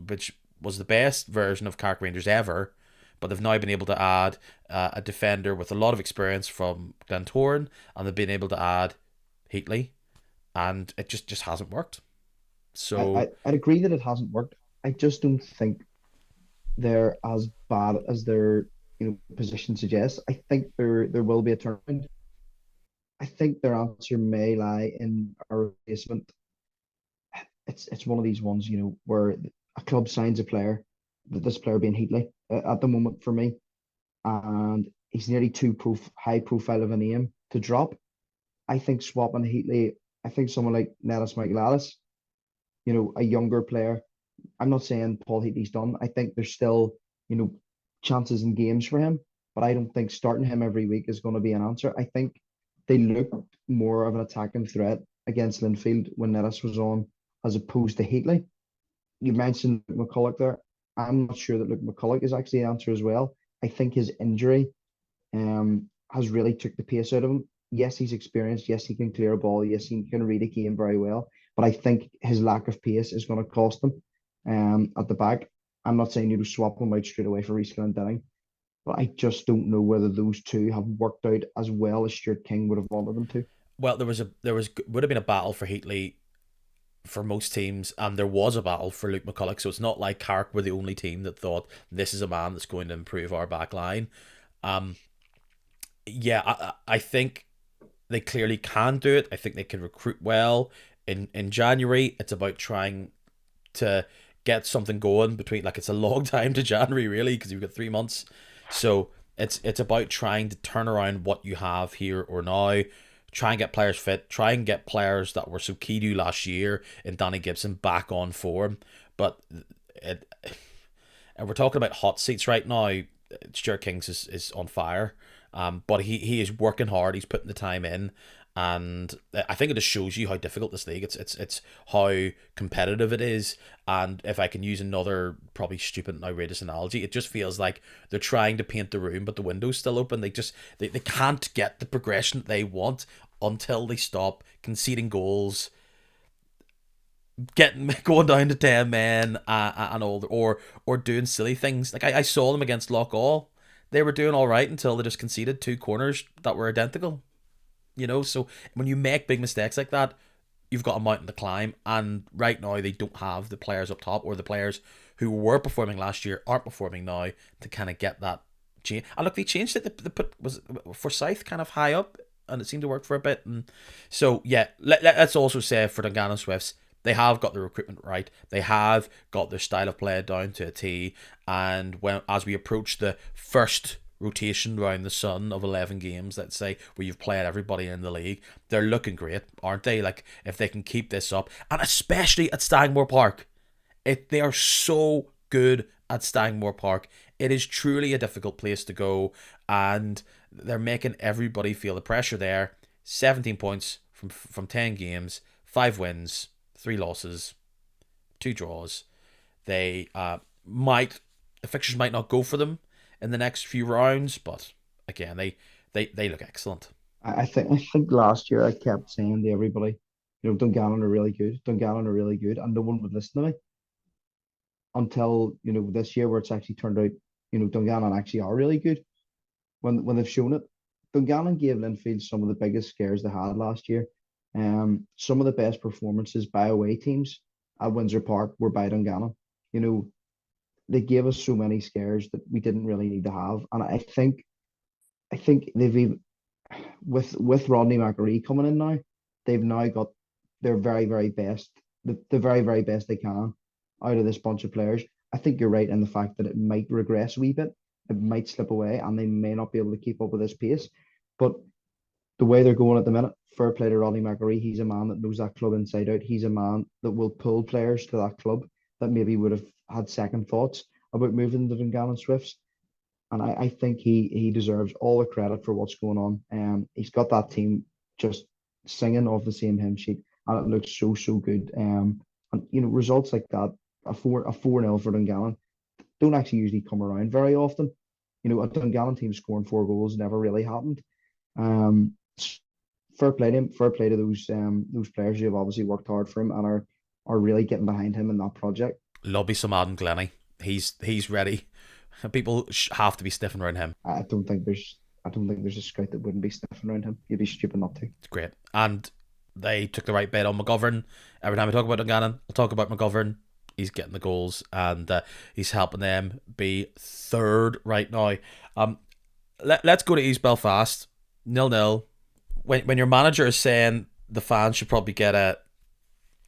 was the best version of Carrick Rangers ever, but they've now been able to add a defender with a lot of experience from Glentoran, and they've been able to add Heatley, and it just hasn't worked. So I'd agree that it hasn't worked. I just don't think they're as bad as they're. position suggests. I think there will be a turnaround. I think their answer may lie in a replacement. It's one of these ones, where a club signs a player, that this player being Heatley at the moment for me, and he's nearly too high profile of a name to drop. I think swapping Heatley, I think someone like Nettis Michaelis, a younger player. I'm not saying Paul Heatley's done. I think there's still, you know, chances in games for him, but I don't think starting him every week is going to be an answer. I think they looked more of an attacking threat against Linfield when Nettis was on, as opposed to Heatley. You mentioned McCulloch there. I'm not sure that Luke McCulloch is actually the answer as well. I think his injury has really took the pace out of him. Yes, he's experienced. Yes, he can clear a ball. Yes, he can read a game very well. But I think his lack of pace is going to cost him at the back. I'm not saying you swap him out straight away for Reece Glentoran, but I just don't know whether those two have worked out as well as Stuart King would have wanted them to. Well, there was would have been a battle for Heatley for most teams, and there was a battle for Luke McCulloch. So it's not like Carrick were the only team that thought this is a man that's going to improve our back line. Yeah, I think they clearly can do it. I think they can recruit well. In January, it's about trying to get something going between, like, it's a long time to January really, because you've got 3 months. So it's about trying to turn around what you have here or now. Try and get players fit. Try and get players that were so key to you last year in Danny Gibson back on form. But and we're talking about hot seats right now. Stuart Kings is on fire. But he is working hard. He's putting the time in, and I think it just shows you how difficult this league. It's how competitive it is. And if I can use another probably stupid and outrageous analogy, it just feels like they're trying to paint the room, but the window's still open. They can't get the progression that they want until they stop conceding goals, going down to 10 men, and all, or doing silly things. Like I saw them against Loughall. They were doing all right until they just conceded 2 corners that were identical. So when you make big mistakes like that, you've got a mountain to climb. And right now, they don't have the players up top, or the players who were performing last year aren't performing now, to kind of get that change. And look, they changed it. They put was Forsyth kind of high up, and it seemed to work for a bit. And so yeah, let's also say for Dungannon Swifts, they have got the recruitment right. They have got their style of play down to a T. And as we approach the first rotation around the sun of 11 games, let's say, where you've played everybody in the league, they're looking great, aren't they? Like, if they can keep this up, and especially at Stangmore Park, they are so good at Stangmore Park. It is truly a difficult place to go, and they're making everybody feel the pressure there. 17 points from 10 games, 5 wins, 3 losses, 2 draws. The fixtures might not go for them in the next few rounds, but again, they look excellent. I think last year I kept saying to everybody, Dungannon are really good. Dungannon are really good, and no one would listen to me until this year, where it's actually turned out Dungannon actually are really good when they've shown it. Dungannon gave Linfield some of the biggest scares they had last year. Some of the best performances by away teams at Windsor Park were by Dungannon. You know, they gave us so many scares that we didn't really need to have. And I think they've even, with Rodney McAree coming in now, they've now got their very, very best, the very, very best they can out of this bunch of players. I think you're right in the fact that it might regress a wee bit. It might slip away, and they may not be able to keep up with this pace. But the way they're going at the minute, fair play to Rodney McAree. He's a man that knows that club inside out. He's a man that will pull players to that club that maybe would have had second thoughts about moving to Dungannon Swifts. And I think he deserves all the credit for what's going on. He's got that team just singing off the same hymn sheet, and it looks so good. And results like that, a 4-0 for Dungannon, don't actually usually come around very often. A Dungannon team scoring 4 goals never really happened. Um, Fair play to him. Fair play to those players who have obviously worked hard for him and are really getting behind him in that project. Lobby some Adam Glennie. He's ready. People have to be sniffing around him. I don't think there's a scout that wouldn't be sniffing around him. You'd be stupid not to. It's great. And they took the right bet on McGovern. Every time I talk about Dungannon, I'll talk about McGovern. he's getting the goals, and he's helping them be third right now. Let's go to East Belfast, 0-0. When your manager is saying the fans should probably get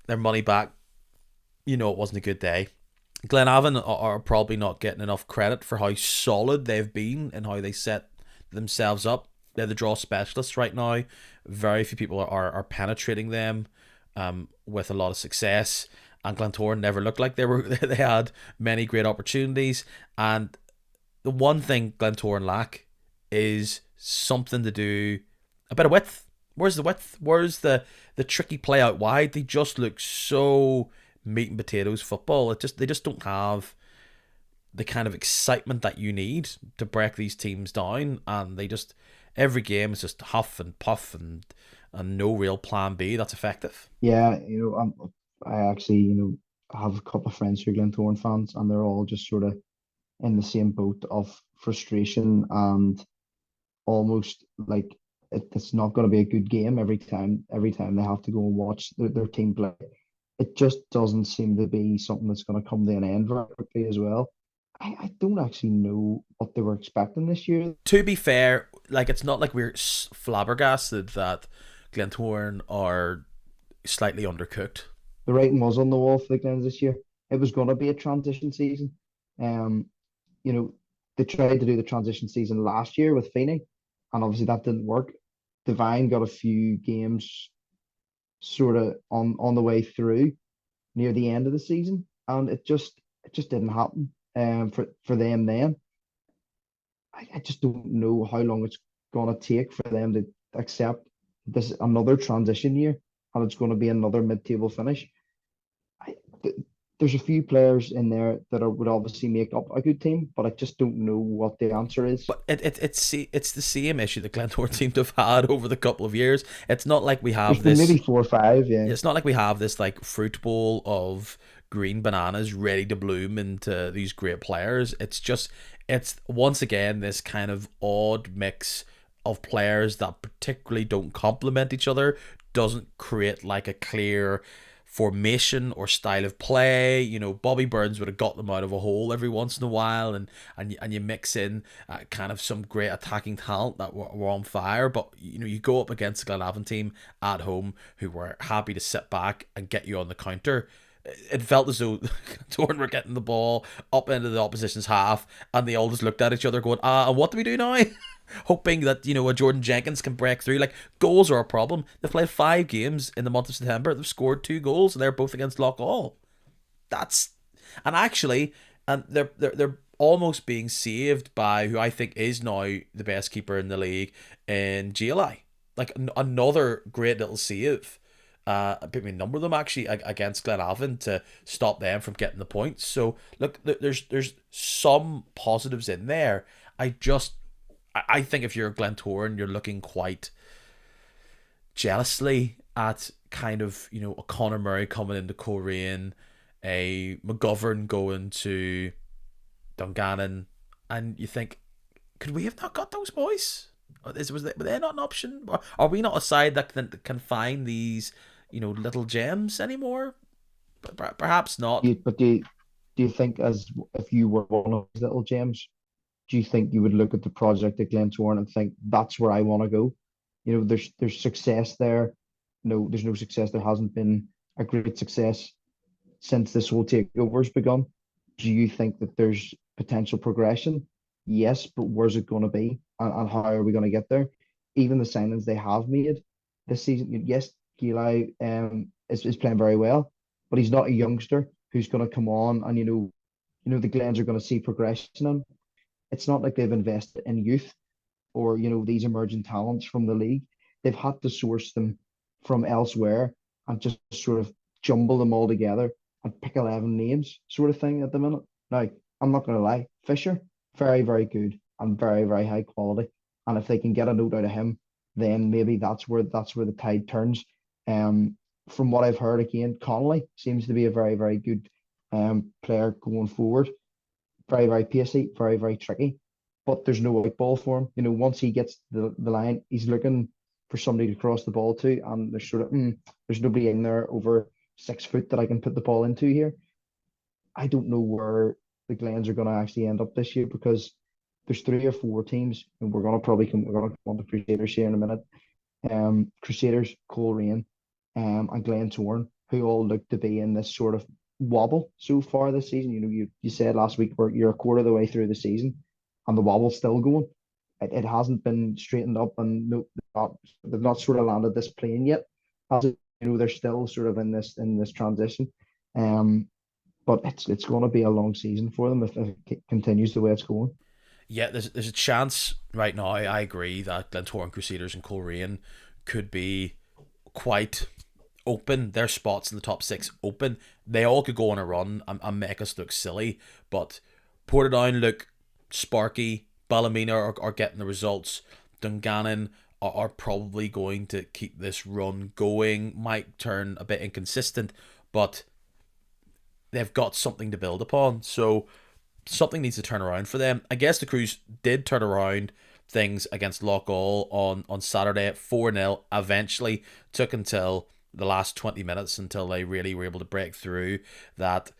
their money back, you know it wasn't a good day. Glenavon are probably not getting enough credit for how solid they've been and how they set themselves up. They're the draw specialists right now. Very few people are penetrating them with a lot of success. And Glentoran never looked like they had many great opportunities. And the one thing Glentoran lack is something to do, a bit of width. Where's the width? Where's the tricky play out wide? They just look so meat and potatoes football. They just don't have the kind of excitement that you need to break these teams down, and they just, every game is just huff and puff and no real plan B that's effective. Yeah, I actually, have a couple of friends who are Glentoran fans, and they're all just sort of in the same boat of frustration and almost like it's not going to be a good game every time. Every time they have to go and watch their team play, it just doesn't seem to be something that's going to come to an end very quickly as well. I don't actually know what they were expecting this year. To be fair, like, it's not like we're flabbergasted that Glentoran are slightly undercooked. The writing was on the wall for the Glens this year. It was going to be a transition season. Um, you know, they tried to do the transition season last year with Feeney, and obviously that didn't work. Divine got a few games sort of on the way through near the end of the season, and it just didn't happen. For them then, I just don't know how long it's gonna take for them to accept this another transition year, and it's going to be another mid-table finish. I, th- there's a few players in there that would obviously make up a good team, but I just don't know what the answer is. But it's the same issue that Glentoran seem to have had over the couple of years. It's not like we There's have been this. maybe 4 or 5, yeah. It's not like we have this like fruit bowl of green bananas ready to bloom into these great players. It's once again this kind of odd mix of players that particularly don't complement each other, doesn't create like a clear formation or style of play. You know, Bobby Burns would have got them out of a hole every once in a while, and you mix in kind of some great attacking talent that were on fire. But you know, you go up against the Glenavon team at home who were happy to sit back and get you on the counter. It felt as though Torn were getting the ball up into the opposition's half, and they all just looked at each other going, and what do we do now? Hoping that, you know, a Jordan Jenkins can break through. Like, goals are a problem. They've played 5 games in the month of September. They've scored 2 goals, and they're both against Loughgall. That's and actually, and they're almost being saved by who I think is now the best keeper in the league in GLI. Like, another great little save. I picked me a number of them actually against Glenavon to stop them from getting the points. So look, there's some positives in there. I think if you're a Glentoran, you're looking quite jealously at kind of, you know, a Conor Murray coming into Coleraine, a McGuiggan going to Dungannon, and you think, could we have not got those boys? Were they not an option? Are we not a side that can find these, you know, little gems anymore? Perhaps not. Do you think, as if you were one of those little gems, do you think you would look at the project at Glentoran and think that's where I want to go? There's success there. No, there's no success. There hasn't been a great success since this whole takeover's begun. Do you think that there's potential progression? Yes, but where's it going to be, and how are we going to get there? Even the signings they have made this season, yes, Gili is playing very well, but he's not a youngster who's going to come on and the Glens are going to see progression in him. It's not like they've invested in youth or these emerging talents from the league. They've had to source them from elsewhere and just sort of jumble them all together and pick 11 names sort of thing at the minute. Now, I'm not going to lie, Fisher, very, very good and very, very high quality. And if they can get a note out of him, then maybe that's where the tide turns. From what I've heard, again, Connolly seems to be a very, very good player going forward. Very, very pacey, very, very tricky. But there's no white ball for him. Once he gets the line, he's looking for somebody to cross the ball to, and there's sort of there's nobody in there over 6 foot that I can put the ball into here. I don't know where the Glens are going to actually end up this year, because there's three or four teams, and we're going to come on the Crusaders here in a minute. Crusaders, Coleraine, and Glentoran, who all look to be in this sort of wobble so far this season. You said last week you're a quarter of the way through the season, and the wobble's still going. It hasn't been straightened up, and no, they've not sort of landed this plane yet. As they're still sort of in this transition. Um, but it's going to be a long season for them if it continues the way it's going. Yeah, there's a chance right now. I agree that Glentoran Crusaders and Coleraine could be quite open. Their spots in the top six open. They all could go on a run and make us look silly. But Portadown look sparky. Ballymena are getting the results. Dungannon are probably going to keep this run going. Might turn a bit inconsistent, but they've got something to build upon. So something needs to turn around for them. I guess the Cruise did turn around things against Loughgall on Saturday at 4-0. Eventually took until the last 20 minutes until they really were able to break through that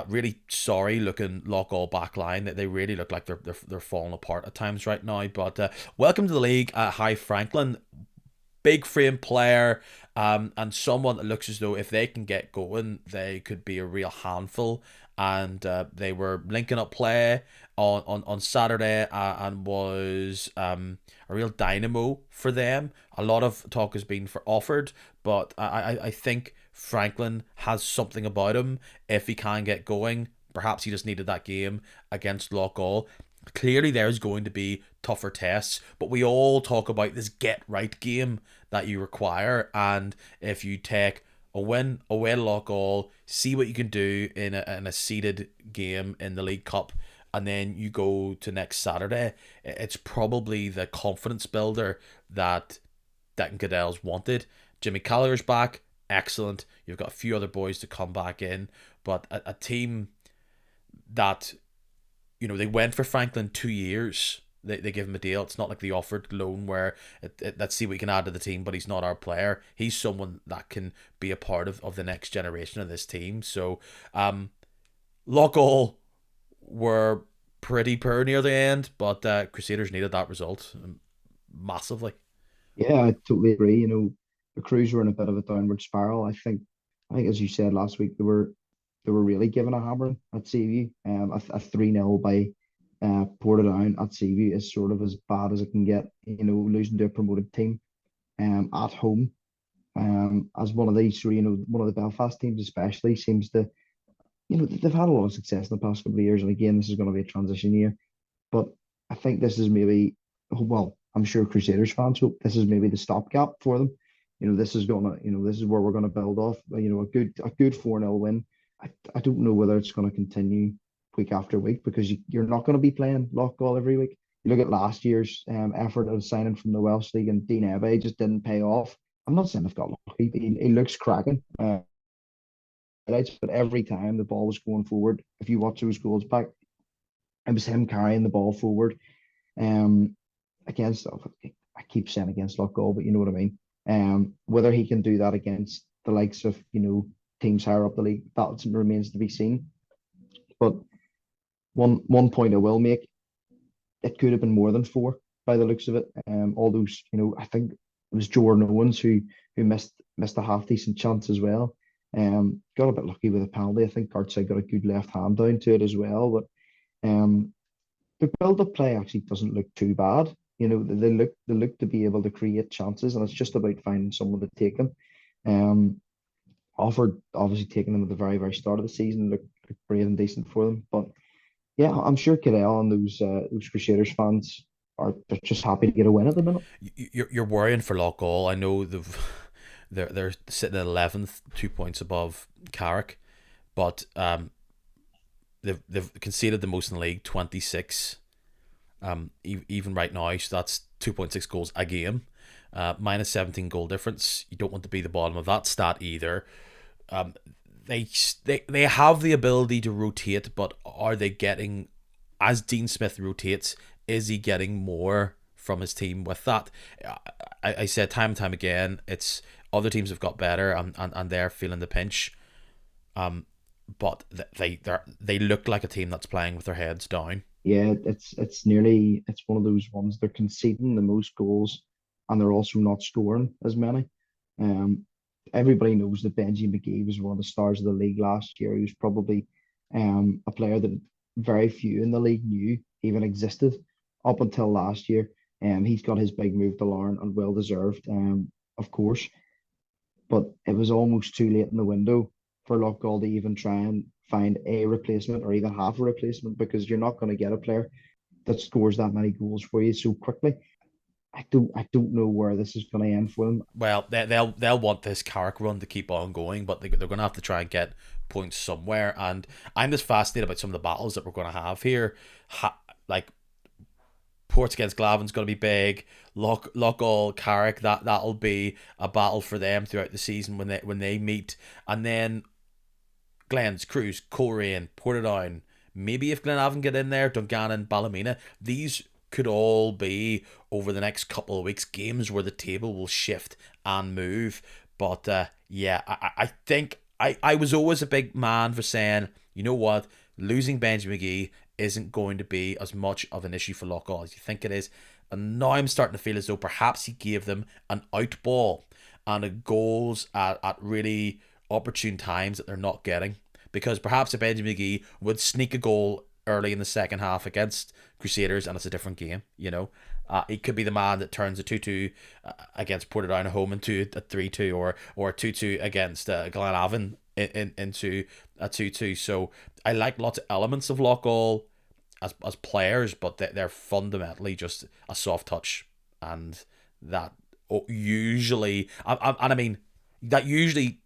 really sorry looking Loughgall back line. That they really look like they're falling apart at times right now. But welcome to the league, Hi Franklin. Big frame player, and someone that looks as though if they can get going, they could be a real handful. And they were linking up play on Saturday, and was a real dynamo for them. A lot of talk has been for offered, but I think Franklin has something about him. If he can get going, perhaps he just needed that game against Loughgall. Clearly there's going to be tougher tests, but we all talk about this get right game that you require. And if you take a win away to Loughgall, see what you can do in a seeded game in the League Cup, and then you go to next Saturday, it's probably the confidence builder that Declan Goodell's wanted. Jimmy Callagher's back, excellent. You've got a few other boys to come back in, but a team that, they went for Franklin 2 years. They give him a deal. It's not like the offered loan where let's see what we can add to the team, but he's not our player. He's someone that can be a part of the next generation of this team. So, Loughgall were pretty poor near the end, but Crusaders needed that result massively. Yeah, I totally agree. The Crews were in a bit of a downward spiral. I think as you said last week, they were really given a hammering at Seaview. A 3-0 by Portadown at Seaview is sort of as bad as it can get. Losing to a promoted team at home. As one of these three, one of the Belfast teams especially seems to, they've had a lot of success in the past couple of years, and again, this is going to be a transition year. But I think this is maybe, well, I'm sure Crusaders fans hope this is maybe the stopgap for them. This is where we're gonna build off. A good 4-0 win. I don't know whether it's gonna continue week after week, because you're not gonna be playing Loughgall every week. You look at last year's effort of signing from the Welsh League, and Dean Ebbe just didn't pay off. I'm not saying they've got lucky, but he looks cracking. But every time the ball was going forward, if you watch those goals back, it was him carrying the ball forward. Um, against I keep saying against Loughgall, but you know what I mean. Whether he can do that against the likes of teams higher up the league, that remains to be seen. But one point I will make, it could have been more than four by the looks of it. All those, I think it was Jordan Owens who missed a half decent chance as well. Got a bit lucky with a penalty. I think Gartside got a good left hand down to it as well. But the build-up play actually doesn't look too bad. They look to be able to create chances, and it's just about finding someone to take them. Offered obviously taking them at the very, very start of the season looked brave and decent for them. But yeah, I'm sure Cadell and those Crusaders fans they're just happy to get a win at the minute. You're worrying for Loughgall. I know they're sitting at 11th, 2 points above Carrick, but they've conceded the most in the league, 26. Even right now, so that's 2.6 goals a game. Minus 17 goal difference. You don't want to be the bottom of that stat either. They have the ability to rotate, but are they getting, as Dean Smith rotates, is he getting more from his team with that? I said time and time again, it's other teams have got better, and they're feeling the pinch. but they look like a team that's playing with their heads down. Yeah, it's one of those ones they're conceding the most goals, and they're also not scoring as many. Um, Everybody knows that Benji McGee was one of the stars of the league last year. He was probably a player that very few in the league knew even existed up until last year. He's got his big move to Larne and well deserved, of course. But it was almost too late in the window for Loughgall to even try and find a replacement or even half a replacement, because you're not going to get a player that scores that many goals for you so quickly. I don't know where this is going to end for them. Well, they'll want this Carrick run to keep on going, but they're going to have to try and get points somewhere. And I'm just fascinated about some of the battles that we're going to have here. Like Ports against Glavin's going to be big. Loughgall, Carrick, that'll be a battle for them throughout the season when they meet. And then Glens, Crews, Coleraine, Portadown. Maybe if Glenavon get in there, Dungannon, Ballymena. These could all be, over the next couple of weeks, games where the table will shift and move. But yeah, I think I was always a big man for saying, you know what, losing Benji McGee isn't going to be as much of an issue for Loughgall as you think it is. And now I'm starting to feel as though perhaps he gave them an out ball and a goals at really opportune times that they're not getting. Because perhaps a Benji McGee would sneak a goal early in the second half against Crusaders, and it's a different game, you know. He could be the man that turns a 2-2 against Portadown at home into a 3-2, or a 2-2 against Glenavon into a 2-2. So I like lots of elements of Loughgall as players, but they're fundamentally just a soft touch, and that usually, and I mean, that usually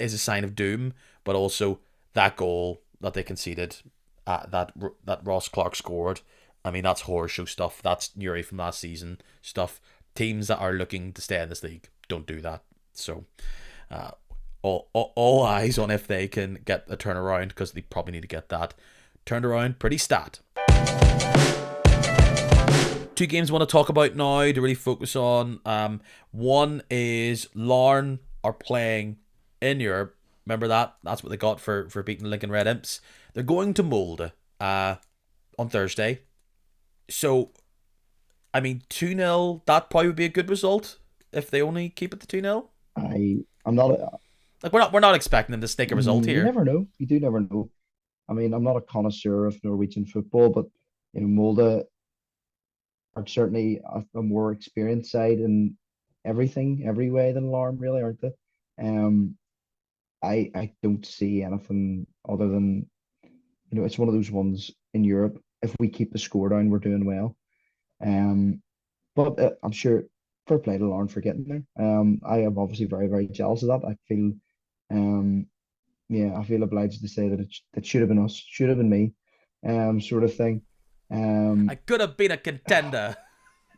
is a sign of doom, but also that goal that they conceded, that Ross Clark scored. I mean, that's horror show stuff. That's Newry from last season stuff. Teams that are looking to stay in this league don't do that. So, all eyes on if they can get a turnaround, because they probably need to get that turned around pretty stat. Two games I want to talk about now to really focus on. One is Larne are playing in Europe. Remember that? That's what they got for beating Lincoln Red Imps. They're going to Molde on Thursday. So, I mean, 2-0, that probably would be a good result if they only keep it to 2-0. I'm not. Like, we're not expecting them to sneak a result here. You never know. You do never know. I mean, I'm not a connoisseur of Norwegian football, but Molde are certainly a more experienced side in everything, every way than Larne, really, aren't they? I don't see anything other than, it's one of those ones in Europe. If we keep the score down, we're doing well. But I'm sure fair play to Larne for getting there. I am obviously very, very jealous of that. I feel, I feel obliged to say that it should have been us, should have been me, sort of thing. I could have been a contender.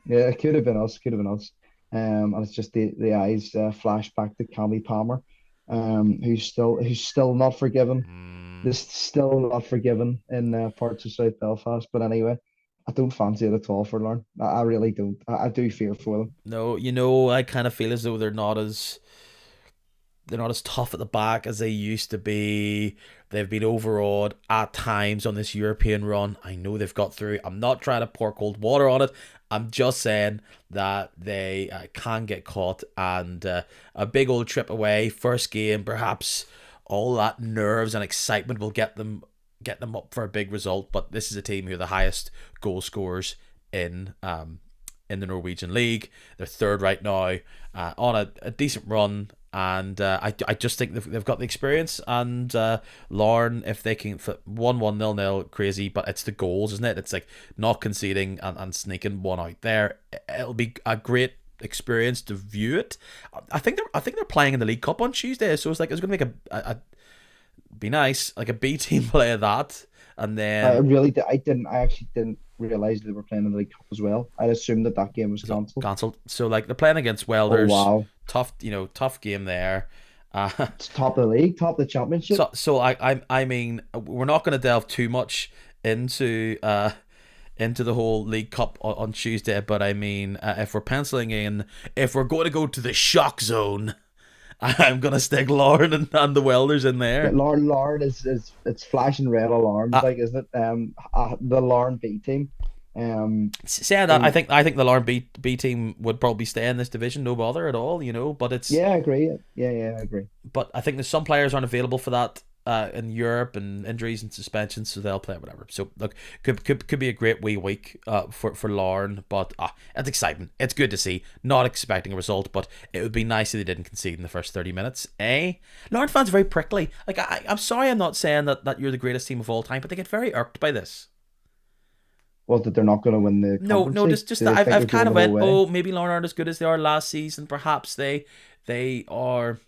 Yeah, it could have been us, could have been us. And it's just the eyes flash back to Cammy Palmer, who's still not forgiven. This still not forgiven in parts of South Belfast. But anyway, I don't fancy it at all for Larne. I really don't. I do fear for them. No, I kind of feel as though they're not as tough at the back as they used to be. They've been overawed at times on this European run. I know they've got through. I'm not trying to pour cold water on it. I'm just saying that they can get caught, and a big old trip away, first game, perhaps all that nerves and excitement will get them up for a big result. But this is a team who are the highest goal scorers in the Norwegian League. They're third right now, on a decent run. And I just think they've got the experience, and Larne, if they can 1-1, 0-0, crazy, but it's the goals, isn't it? It's like not conceding and sneaking one out there. It'll be a great experience to view it. I think they're playing in the League Cup on Tuesday, so it's going to make a be nice, like a B team play of that, and then I actually didn't realize they were playing in the League Cup as well. I assumed that game was cancelled. So like they're playing against Welders. Oh, wow. Tough game there. It's top of the league, top of the championship. So I mean, we're not going to delve too much into the whole League Cup on Tuesday, but I mean, if we're penciling in, if we're going to go to the shock zone, I'm gonna stick Lauren and the Welders in Yeah, there. Larn is it's flashing red alarms, Uh, like, isn't it? The Larn B team. Saying that, I And think the Lauren B team would probably stay in this division, no bother at all, But yeah, I agree. Yeah, I agree. I think there's some players aren't available for that in Europe, and injuries and suspensions, so they'll play whatever. So look, could be a great wee week for Lauren, but it's exciting. It's good to see. Not expecting a result, but it would be nice if they didn't concede in the first 30 minutes. Lauren fans are very prickly. Like I'm sorry, I'm not saying that you're the greatest team of all time, but they get very irked by this. Well, that they're not going to win the No, conference no, league. just Do that they think I've they're kind going of the whole went, way? oh, maybe Lauren aren't as good as they are last season. Perhaps they are,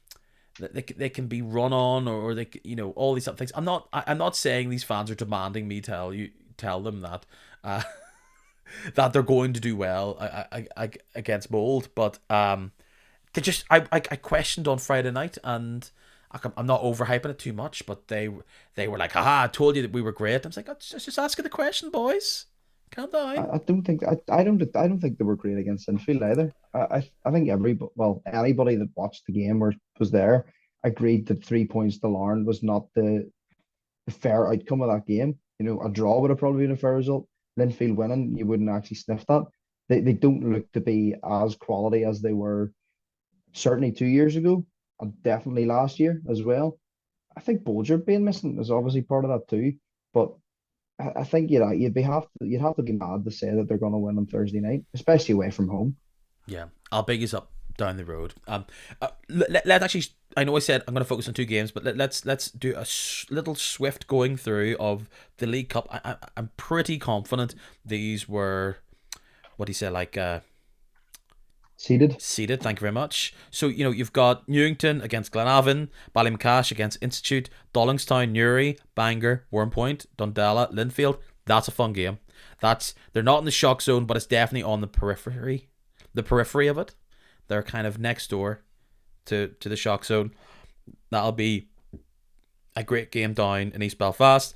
they can be run on, or they, all these other things. I'm not saying these fans are demanding me tell them that that they're going to do well against Mold, but they just I questioned on Friday night, and I'm not overhyping it too much, but they were like, haha, I told you that we were great. I was like, I was just asking the question, boys. Calm down. I don't think I don't think they were great against Linfield either. I think anybody that watched the game or was there agreed that 3 points to Larne was not the fair outcome of that game. A draw would have probably been a fair result. Linfield winning, you wouldn't actually sniff that. They don't look to be as quality as they were certainly 2 years ago, and definitely last year as well. I think Bolger being missing is obviously part of that too. But I think you'd have to be mad to say that they're going to win on Thursday night, especially away from home. Yeah, I'll big us up down the road. Let actually. I know I said I'm going to focus on two games, but let's do a little swift going through of the League Cup. I'm pretty confident these were, what do you say, like Seeded. seeded. Thank you very much. So you've got Newington against Glenavon, Ballymacash against Institute, Dollingstown, Newry, Bangor, Wormpoint, Dundela, Linfield. That's a fun game. They're not in the shock zone, but it's definitely on the periphery of it. They're kind of next door to the shock zone. That'll be a great game down in East Belfast.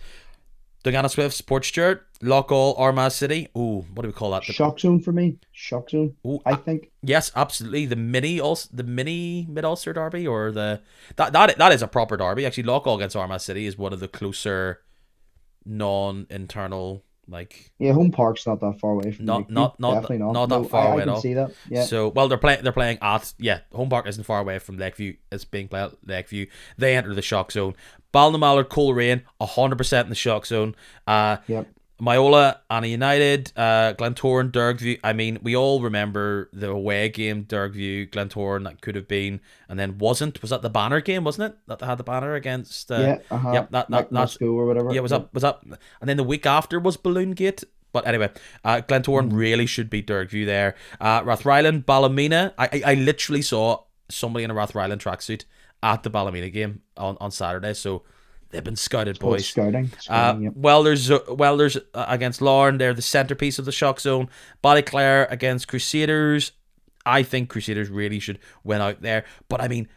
Dugannon Swifts, Port Stewart, Loughgall, Armagh City. Ooh, what do we call that? Shock zone for me. Shock zone. Ooh, I think. Yes, absolutely. The mini mid Ulster derby, or that is a proper derby. Actually, Loughgall against Armagh City is one of the closer non-internal, like, Yeah, home park's not that far away from Lakeview. Definitely not. not that No, far away I at can all. see that. Yeah. So, well, they're playing at, home park isn't far away from Lakeview. It's being played at Lakeview. They enter the shock zone. Ballinamallard, Coleraine, 100% in the shock zone. Yep. Myola, Anna United, Glentoran, Dergview. I mean, we all remember the away game, Dergview, Glentoran, that could have been, and then wasn't. Was that the banner game, wasn't it? That they had the banner against. Yeah. Yep. That's Moscow or whatever. yeah. Was up, and then the week after was Balloon Gate. But anyway, Glentoran really should beat Dergview there. Rathryland, Ballymena. I literally saw somebody in a Rathryland tracksuit at the Ballymena game on Saturday. So they've been scouted, boys. Scouting. Yep. Welders against Larne. They're the centerpiece of the shock zone. Ballyclare against Crusaders. I think Crusaders really should win out there. But I mean,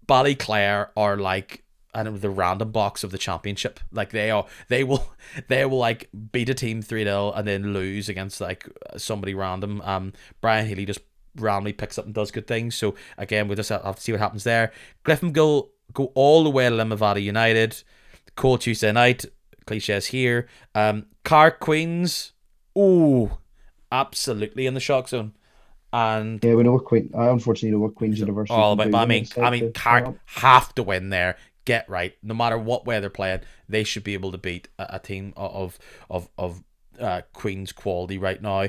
Ballyclare are like, I don't know, the random box of the championship. Like they will like beat a team 3-0 and then lose against like somebody random. Brian Healy just randomly picks up and does good things. So again, we'll just have to see what happens there. Griffin go all the way to Limavady United. Cold Tuesday night, cliches here. Carrick Queens, ooh, absolutely in the shock zone. And Yeah, we know what Queen. I unfortunately know what Queen's University. all can about, do but I mean, Carrick have to win there. Get right, no matter what way they're playing, they should be able to beat a team of Queen's quality right now.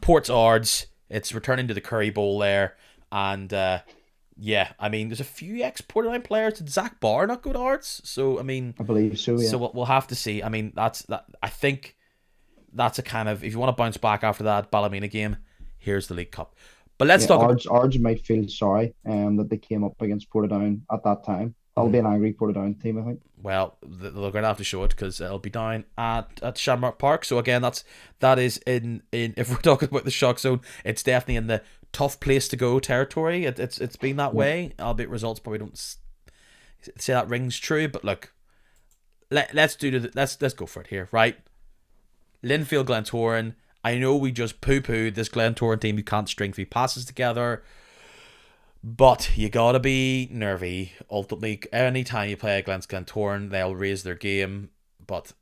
Port's Ards, it's returning to the Curry Bowl there, and yeah, I mean, there's a few ex-Portadown players. Did Zach Barr not go to Arts? So I mean, I believe so. Yeah. so we'll have to see. I mean, that. I think that's a kind of, if you want to bounce back after that Ballymena game, here's the League Cup. But let's talk about Ards might feel sorry that they came up against Portadown at that time. That'll be an angry Portadown team, I think. Well, they're going to have to show it because it'll be down at Shamrock Park. So again, that is in if we're talking about the shock zone, it's definitely in the tough place to go territory. It's been that way. Albeit results probably don't say that rings true. But look, let's go for it here, right? Linfield Glentoran. I know we just poo-pooed this Glentoran team who can't string 3 passes together. But you gotta be nervy. Ultimately, anytime you play against Glentoran, they'll raise their game. But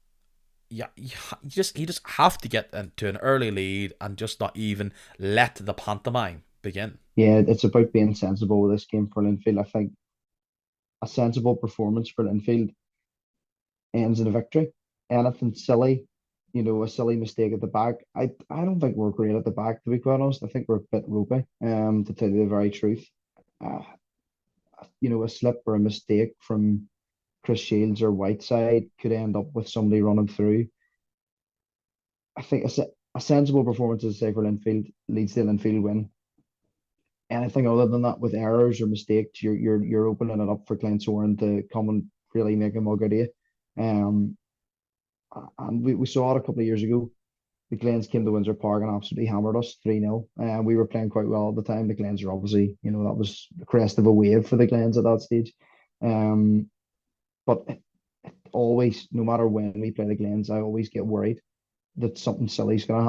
yeah, you just have to get into an early lead and just not even let the pantomime begin. Yeah, it's about being sensible with this game for Linfield. I think a sensible performance for Linfield ends in a victory. Anything silly, a silly mistake at the back. I don't think we're great at the back, to be quite honest. I think we're a bit ropey, to tell you the very truth. Uh, a slip or a mistake from Chris Shields or Whiteside could end up with somebody running through. I think a sensible performance, as I say, for Linfield leads to a Linfield win. Anything other than that, with errors or mistakes, you're opening it up for Glentoran to come and really make a mug out of you. Um, and we saw it a couple of years ago. The Glens came to Windsor Park and absolutely hammered us 3-0. We were playing quite well at the time. The Glens are obviously, that was the crest of a wave for the Glens at that stage. Um, but it always, no matter when we play the Glens, I always get worried that something silly is going to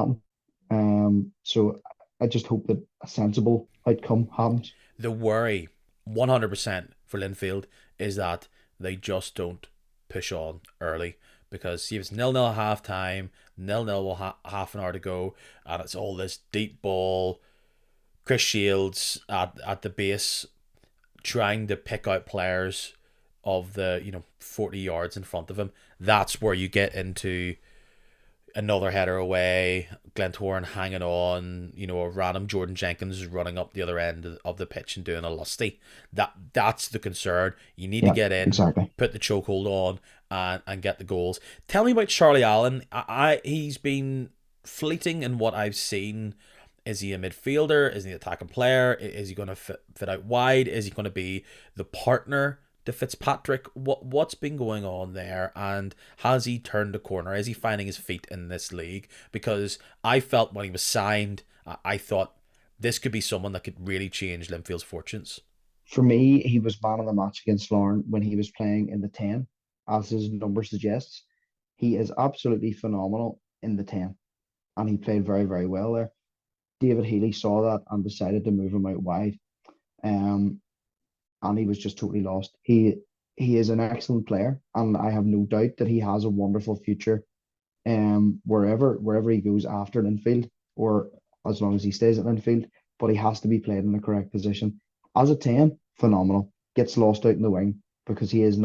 happen. So I just hope that a sensible outcome happens. The worry, 100% for Linfield, is that they just don't push on early. Because see, if it's 0-0 at half time, 0-0 with half an hour to go, and it's all this deep ball, Chris Shields at the base trying to pick out players of the 40 yards in front of him. That's where you get into another header away, Glentoran hanging on, a random Jordan Jenkins running up the other end of the pitch and doing a lusty. That's the concern. You need to Yeah, get in, exactly. put the chokehold on, and get the goals. Tell me about Charlie Allen. He's been fleeting in what I've seen. Is he a midfielder? Is he an attacking player? Is he going to fit out wide? Is he going to be the partner to Fitzpatrick? What's been going on there, and has he turned a corner? Is he finding his feet in this league? Because I felt when he was signed, I thought this could be someone that could really change Linfield's fortunes. For me, he was man of the match against Lauren when he was playing in the 10, as his number suggests. He is absolutely phenomenal in the 10, and he played very, very well there. David Healy saw that and decided to move him out wide. Um, and he was just totally lost. He is an excellent player, and I have no doubt that he has a wonderful future. Wherever he goes after Linfield, or as long as he stays at Linfield, but he has to be played in the correct position. As a 10, phenomenal. Gets lost out in the wing because he is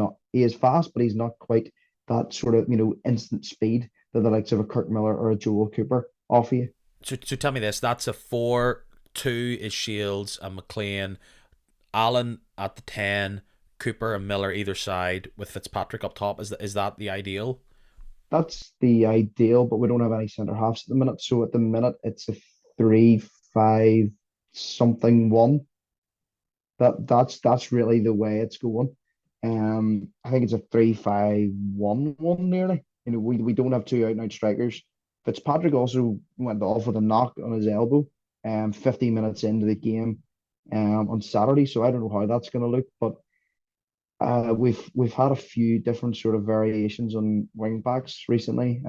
fast, but he's not quite that sort of instant speed that the likes of a Kirk Miller or a Joel Cooper offer you. So tell me this: that's a 4-2 is Shields and McLean, Allen at the 10, Cooper and Miller either side with Fitzpatrick up top. Is that the ideal? That's the ideal, but we don't have any centre halves at the minute. So at the minute, it's a 3-5 something one. That's really the way it's going. I think it's a 3-5-1-1 nearly. We don't have two out and out strikers. Fitzpatrick also went off with a knock on his elbow, 15 minutes into the game, on Saturday. So I don't know how that's going to look, but we've had a few different sort of variations on wing backs recently.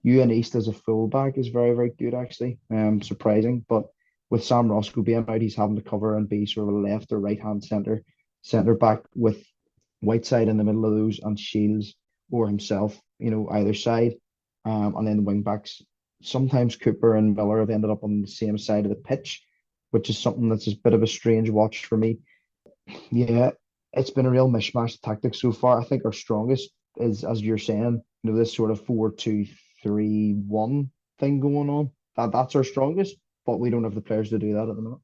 Ewan East as a fullback is very, very good actually. Surprising, but with Sam Roscoe being out, he's having to cover and be sort of a left or right hand centre back with Whiteside in the middle of those and Shields or himself, either side. And then the wing backs. Sometimes Cooper and Miller have ended up on the same side of the pitch, which is something that's a bit of a strange watch for me. Yeah, it's been a real mishmash of tactics so far. I think our strongest is, as you're saying, this sort of 4-2-3-1 thing going on. That's our strongest, but we don't have the players to do that at the minute.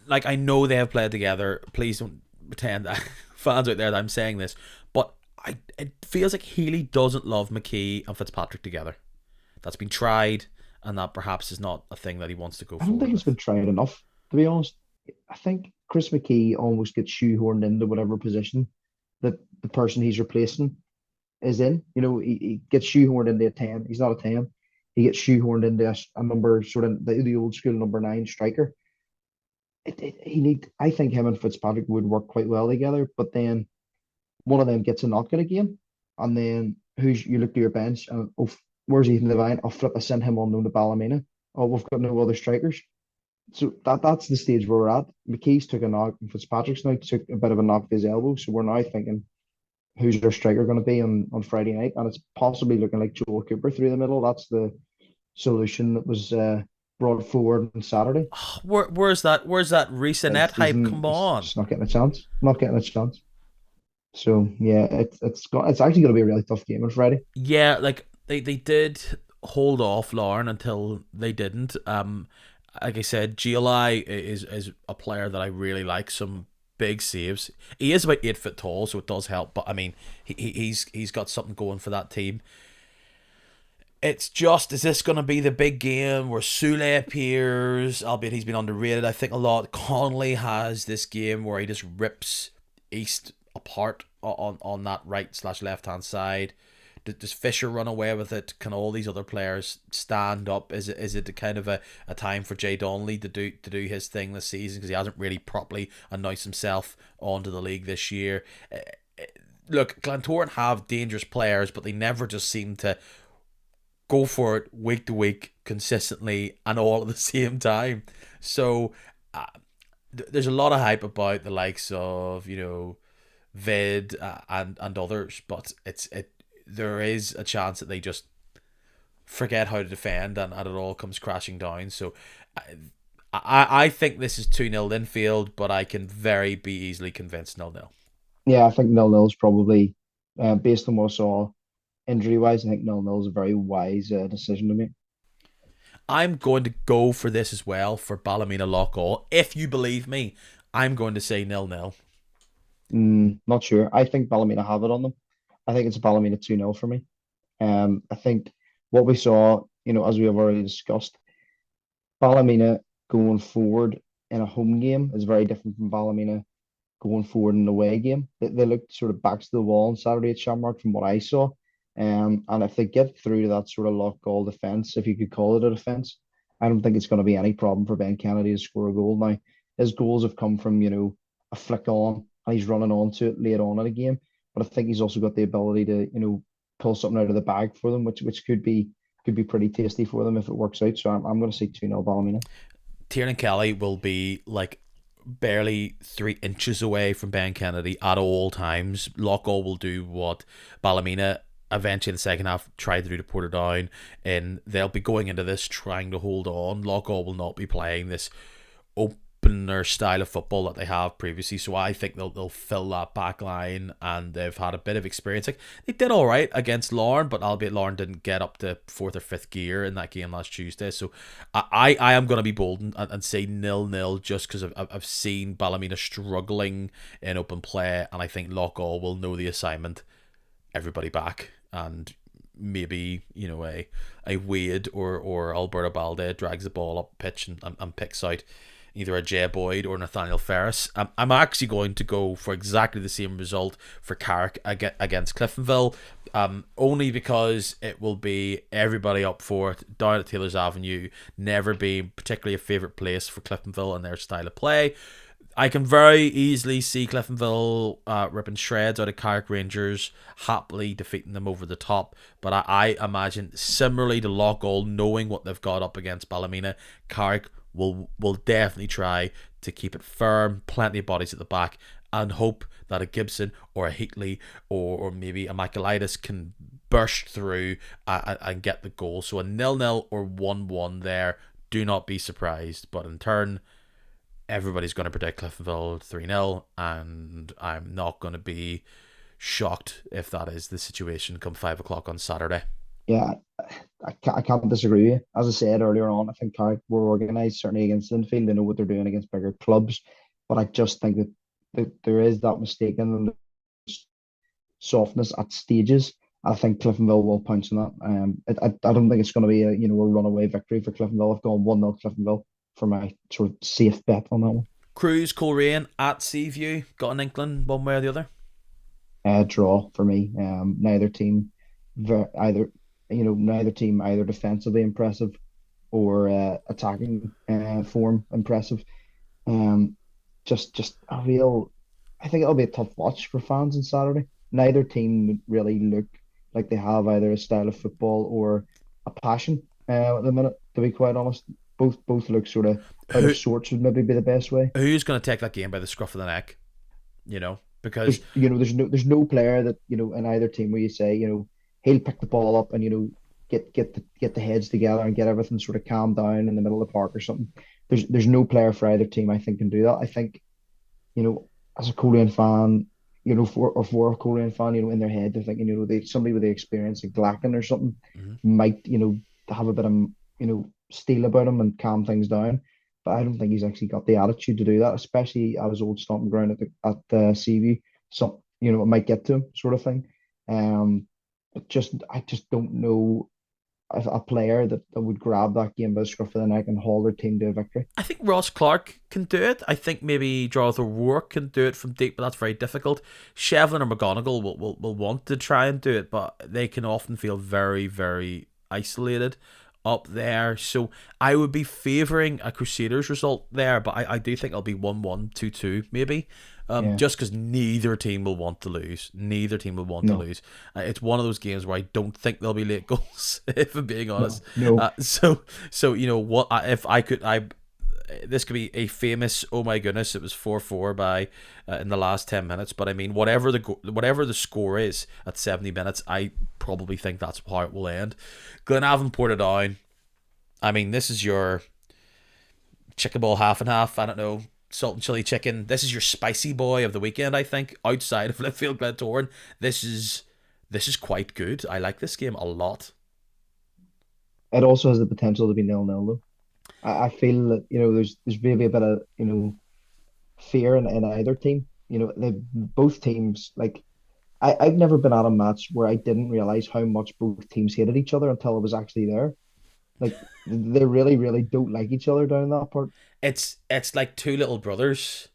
Like, I know they have played together. Please don't pretend that fans out there that I'm saying this, but it feels like Healy doesn't love McKee and Fitzpatrick together. That's been tried, and that perhaps is not a thing that he wants to go I don't forward think it's with. been tried enough, to be honest. I think Chris McKee almost gets shoehorned into whatever position that the person he's replacing is in. He gets shoehorned into a 10. He's not a 10. He gets shoehorned into a number, sort of the old school number 9 striker. I think him and Fitzpatrick would work quite well together, but then one of them gets a knock in a game, and then you look to your bench and, oh, where's Ethan Devine? I'll flip a send him on loan to Ballymena. Oh, we've got no other strikers. So that's the stage where we're at. McKee's took a knock, and Fitzpatrick's now took a bit of a knock to his elbow. So we're now thinking, who's our striker going to be on Friday night? And it's possibly looking like Joel Cooper through the middle. That's the solution that was brought forward on Saturday. Where's that Reesenet hype? Come He's on. just not getting a chance. Not getting a chance. So yeah, it's actually going to be a really tough game on Friday. Yeah, like they did hold off Lauren until they didn't. Like I said, GLI is a player that I really like. Some big saves. He is about 8 foot tall, so it does help. But I mean, he's got something going for that team. It's just, is this going to be the big game where Sule appears, albeit he's been underrated, I think, a lot. Conley has this game where he just rips East apart on that right slash left hand side. Does Fisher run away with it? Can all these other players stand up? Is it a kind of a time for Jay Donnelly to do his thing this season, because he hasn't really properly announced himself onto the league this year? Look, Glentoran have dangerous players, but they never just seem to go for it week to week consistently and all at the same time. So uh, there's a lot of hype about the likes of Vid and others, but there is a chance that they just forget how to defend, and it all comes crashing down. So I think this is 2-0 Linfield, but I can very be easily convinced 0-0. Yeah, I think 0-0 is probably based on what I saw injury wise. I think 0-0 is a very wise decision to make. I'm going to go for this as well for Ballymena lock all. If you believe me, I'm going to say 0-0. Not sure. I think Ballymena have it on them. I think it's Ballymena 2-0 for me. I think what we saw, as we have already discussed, Ballymena going forward in a home game is very different from Ballymena going forward in the away game. They looked sort of backs to the wall on Saturday at Shamrock from what I saw. And if they get through to that sort of lock goal defence, if you could call it a defence, I don't think it's going to be any problem for Ben Kennedy to score a goal. Now, his goals have come from, a flick on and he's running onto it late on in a game. But I think he's also got the ability to, pull something out of the bag for them, which could be pretty tasty for them if it works out. So I'm going to say 2-0 Ballymena. Tiernan Kelly will be like barely 3 inches away from Ben Kennedy at all times. Lockall will do what Ballymena eventually in the second half tried to do to Portadown, and they'll be going into this trying to hold on. Lockall will not be playing this opener style of football that they have previously, so I think they'll fill that back line, and they've had a bit of experience. Like, they did all right against Lauren, but albeit Lauren didn't get up to fourth or fifth gear in that game last Tuesday. So I am going to be bold and say 0-0, just because I've seen Ballymena struggling in open play, and I think Lockall will know the assignment. Everybody back, and maybe a Wade or Alberto Balde drags the ball up pitch and picks out either a Jay Boyd or Nathaniel Ferris. I'm actually going to go for exactly the same result for Carrick against Cliftonville, only because it will be everybody up for it down at Taylor's Avenue, never being particularly a favourite place for Cliftonville and their style of play. I can very easily see Cliftonville ripping shreds out of Carrick Rangers, happily defeating them over the top. But I imagine, similarly to Lockall, knowing what they've got up against Ballymena, Carrick will definitely try to keep it firm, plenty of bodies at the back, and hope that a Gibson or a Heatley or maybe a Michaelitis can burst through and get the goal. So a 0-0 or 1-1 there. Do not be surprised. But in turn, everybody's going to predict Cliftonville 3-0, and I'm not going to be shocked if that is the situation come 5 o'clock on Saturday. Yeah, I can't disagree with you. As I said earlier on, I think Carrick were organised, certainly against Linfield. They know what they're doing against bigger clubs. But I just think that there is that mistake in them, softness at stages. I think Cliftonville will pounce on that. I don't think it's going to be a runaway victory for Cliftonville. I've gone 1-0 Cliftonville for my sort of safe bet on that one. Cruz, Coleraine at Seaview. Got an inkling one way or the other? Draw for me. Neither team, neither team either defensively impressive or attacking form impressive. Um, just a real. I think it'll be a tough watch for fans on Saturday. Neither team really look like they have either a style of football or a passion at the minute, to be quite honest. both look sort of out Who of sorts would maybe be the best way. who's going to take that game by the scruff of the neck? Because There's no player that in either team where you say he'll pick the ball up and get the heads together and get everything sort of calmed down in the middle of the park or something. There's no player for either team I think can do that. I think as a Korean fan, for a Korean fan, in their head they're thinking somebody with the experience like Glacken or something Mhm. might have a bit of steel about him and calm things down. But I don't think he's actually got the attitude to do that, especially at his old stomping ground at the CV. So it might get to him, sort of thing. But I just don't know a player that would grab that game by the scruff of the neck and haul their team to a victory. I think Ross Clark can do it. I think maybe Jonathan O'Rourke can do it from deep, but that's very difficult. Shevlin or McGonigal will want to try and do it, but they can often feel very, very isolated up there. So I would be favouring a Crusaders result there, but I do think it'll be 1-1, 2-2 maybe. Yeah. Just because neither team will want to lose. Neither team will want to No. lose. It's one of those games where I don't think there'll be late goals, if I'm being honest. No. So what if I could this could be a famous, oh my goodness, it was 4-4 by in the last 10 minutes, but I mean whatever the score is at 70 minutes, I probably think that's how it will end. Glenavon Portadown, I mean, this is your chicken ball half and half, I don't know, salt and chili chicken. This is your spicy boy of the weekend, I think, outside of Linfield Glentoran. This is quite good. I like this game a lot. It also has the potential to be 0-0 though. I feel that there's maybe a bit of fear in either team. Both teams like I've never been at a match where I didn't realize how much both teams hated each other until I was actually there. Like they really, really don't like each other down that part. It's like two little brothers,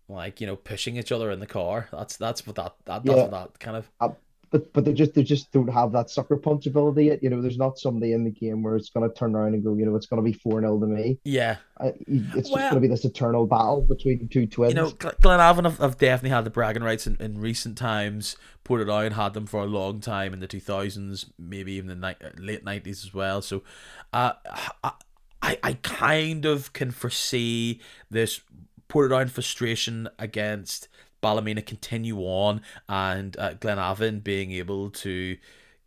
like pushing each other in the car. That's what that's Yeah, what that kind of. uh, but they just don't have that sucker punch ability yet. There's not somebody in the game where it's gonna turn around and go, it's gonna be 4-0 to me. Yeah. It's just Well, gonna be this eternal battle between two twins. Glenavon have definitely had the bragging rights in recent times. Portadown had them for a long time in the 2000s, maybe even the late 90s as well. So, uh, I kind of can foresee this Portadown frustration against Ballymena continue on, and Glenavon being able to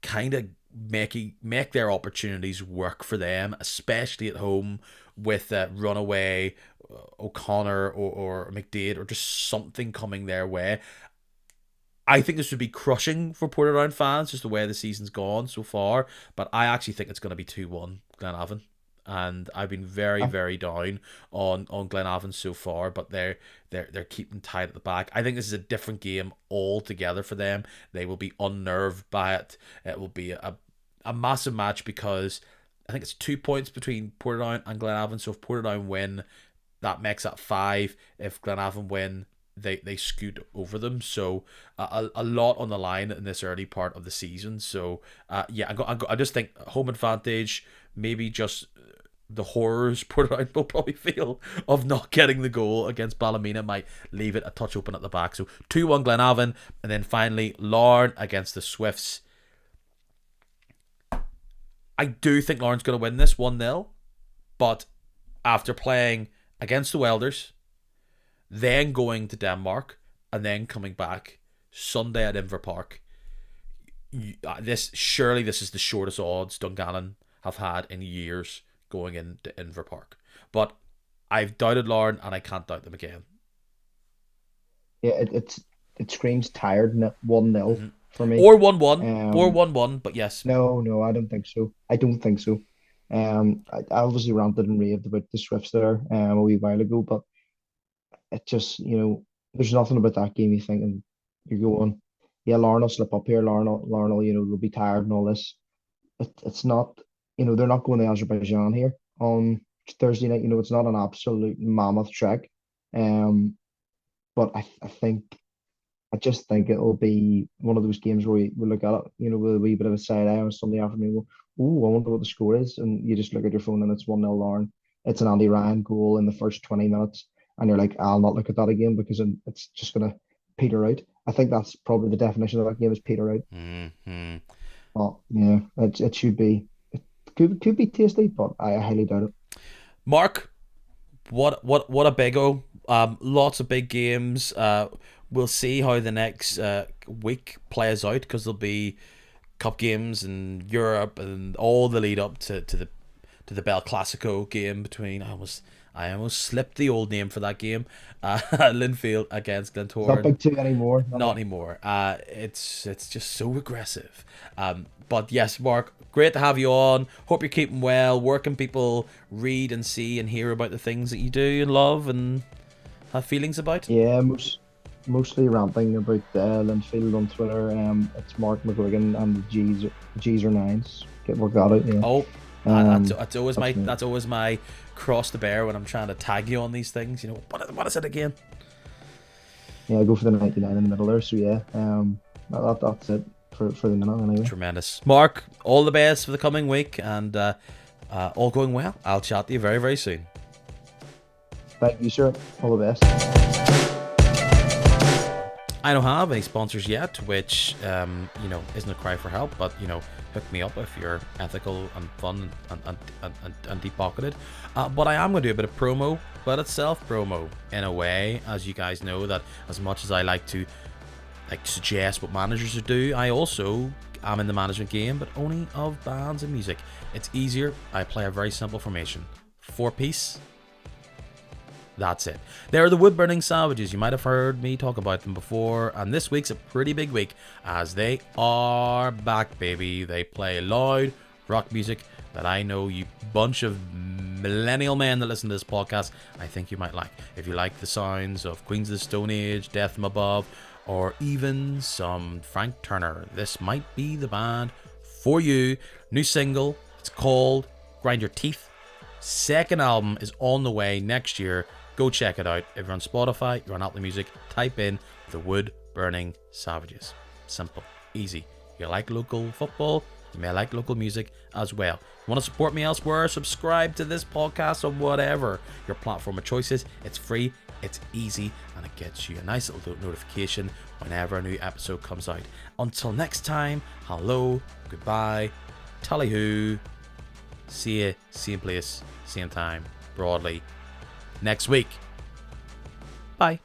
kind of make their opportunities work for them, especially at home with Runaway, O'Connor, or McDade, or just something coming their way. I think this would be crushing for Portadown fans, just the way the season's gone so far. But I actually think it's going to be 2-1 Glenavon. And I've been very, I, very down on Glenavon so far, but they're keeping tight at the back. I think this is a different game altogether for them. They will be unnerved by it. It will be a massive match because I think it's 2 points between Portadown and Glenavon. So if Portadown win, that makes that 5. If Glenavon win, they scoot over them. So a lot on the line in this early part of the season. So yeah, I just think home advantage, maybe just the horrors Portadown will probably feel of not getting the goal against Ballymena might leave it a touch open at the back. So 2-1 Glenavon, and then finally Larne against the Swifts. I do think Larne's going to win this 1-0, but after playing against the Welders, then going to Denmark, and then coming back Sunday at Inver Park, this is the shortest odds Dungannon have had in years going into Inver Park. But I've doubted Larne, and I can't doubt them again. yeah, it screams tired 1-0 Mm-hmm. for me. Or 1-1. Or Um, 1-1, but yes. no, I don't think so. I don't think so. I obviously ranted and raved about the Swifts there a wee while ago, but it just, there's nothing about that game you thinking you're going, yeah, Lauren will slip up here, Lauren will, they'll be tired and all this. It's not, they're not going to Azerbaijan here on Thursday night. It's not an absolute mammoth trek. Um, but I just think it'll be one of those games where we look at it, with a wee bit of a side eye on Sunday afternoon. Go, oh, I wonder what the score is, and you just look at your phone and it's 1-0 Lauren. It's an Andy Ryan goal in the first 20 minutes, and you're like, I'll not look at that again because it's just gonna peter out. I think that's probably the definition of that game is peter out. Mm-hmm. But yeah, it should be. It could be tasty, but I highly doubt it. Mark, what a big O. Lots of big games. We'll see how the next week plays out, because there'll be cup games in Europe and all the lead up to the BelClassico game between, I almost slipped the old name for that game, Linfield against It's not Glentoran. Big Two anymore. Not anymore. It's just so aggressive. But yes, Mark, great to have you on. Hope you're keeping well. Where can people read and see and hear about the things that you do and love and have feelings about? Yeah, mostly ranting about Linfield on Twitter. It's Mark McGuiggan and the G's or nines. Work that out. Yeah. Oh, that's always my me. that's always my cross to bear when I'm trying to tag you on these things. You know, what is it again? Yeah, I go for the 99 in the middle there. So yeah, that's it for the minute anyway. Tremendous. Mark, all the best for the coming week, and all going well. I'll chat to you very, very soon. Thank you, sir. All the best. I don't have any sponsors yet, which isn't a cry for help, but hook me up if you're ethical and fun and deep pocketed. But I am going to do a bit of promo, but it's self promo in a way, as you guys know, that as much as I like to suggest what managers should do, I also am in the management game, but only of bands and music. It's easier. I play a very simple formation: 4-piece. That's it. They're the Wood Burning Savages. You might have heard me talk about them before, and this week's a pretty big week as they are back, baby. They play loud rock music that I know you bunch of millennial men that listen to this podcast, I think you might like. If you like the sounds of Queens of the Stone Age, Death from Above, or even some Frank Turner, this might be the band for you. New single, it's called Grind Your Teeth. Second album is on the way next year. Go check it out. If you're on Spotify, you're on Apple Music, type in the Wood Burning Savages. Simple, easy. You like local football, you may like local music as well. You want to support me elsewhere? Subscribe to this podcast on whatever your platform of choice is. It's free, it's easy, and it gets you a nice little notification whenever a new episode comes out. Until next time, hello, goodbye, tally-hoo. See you, same place, same time, broadly, next week. Bye.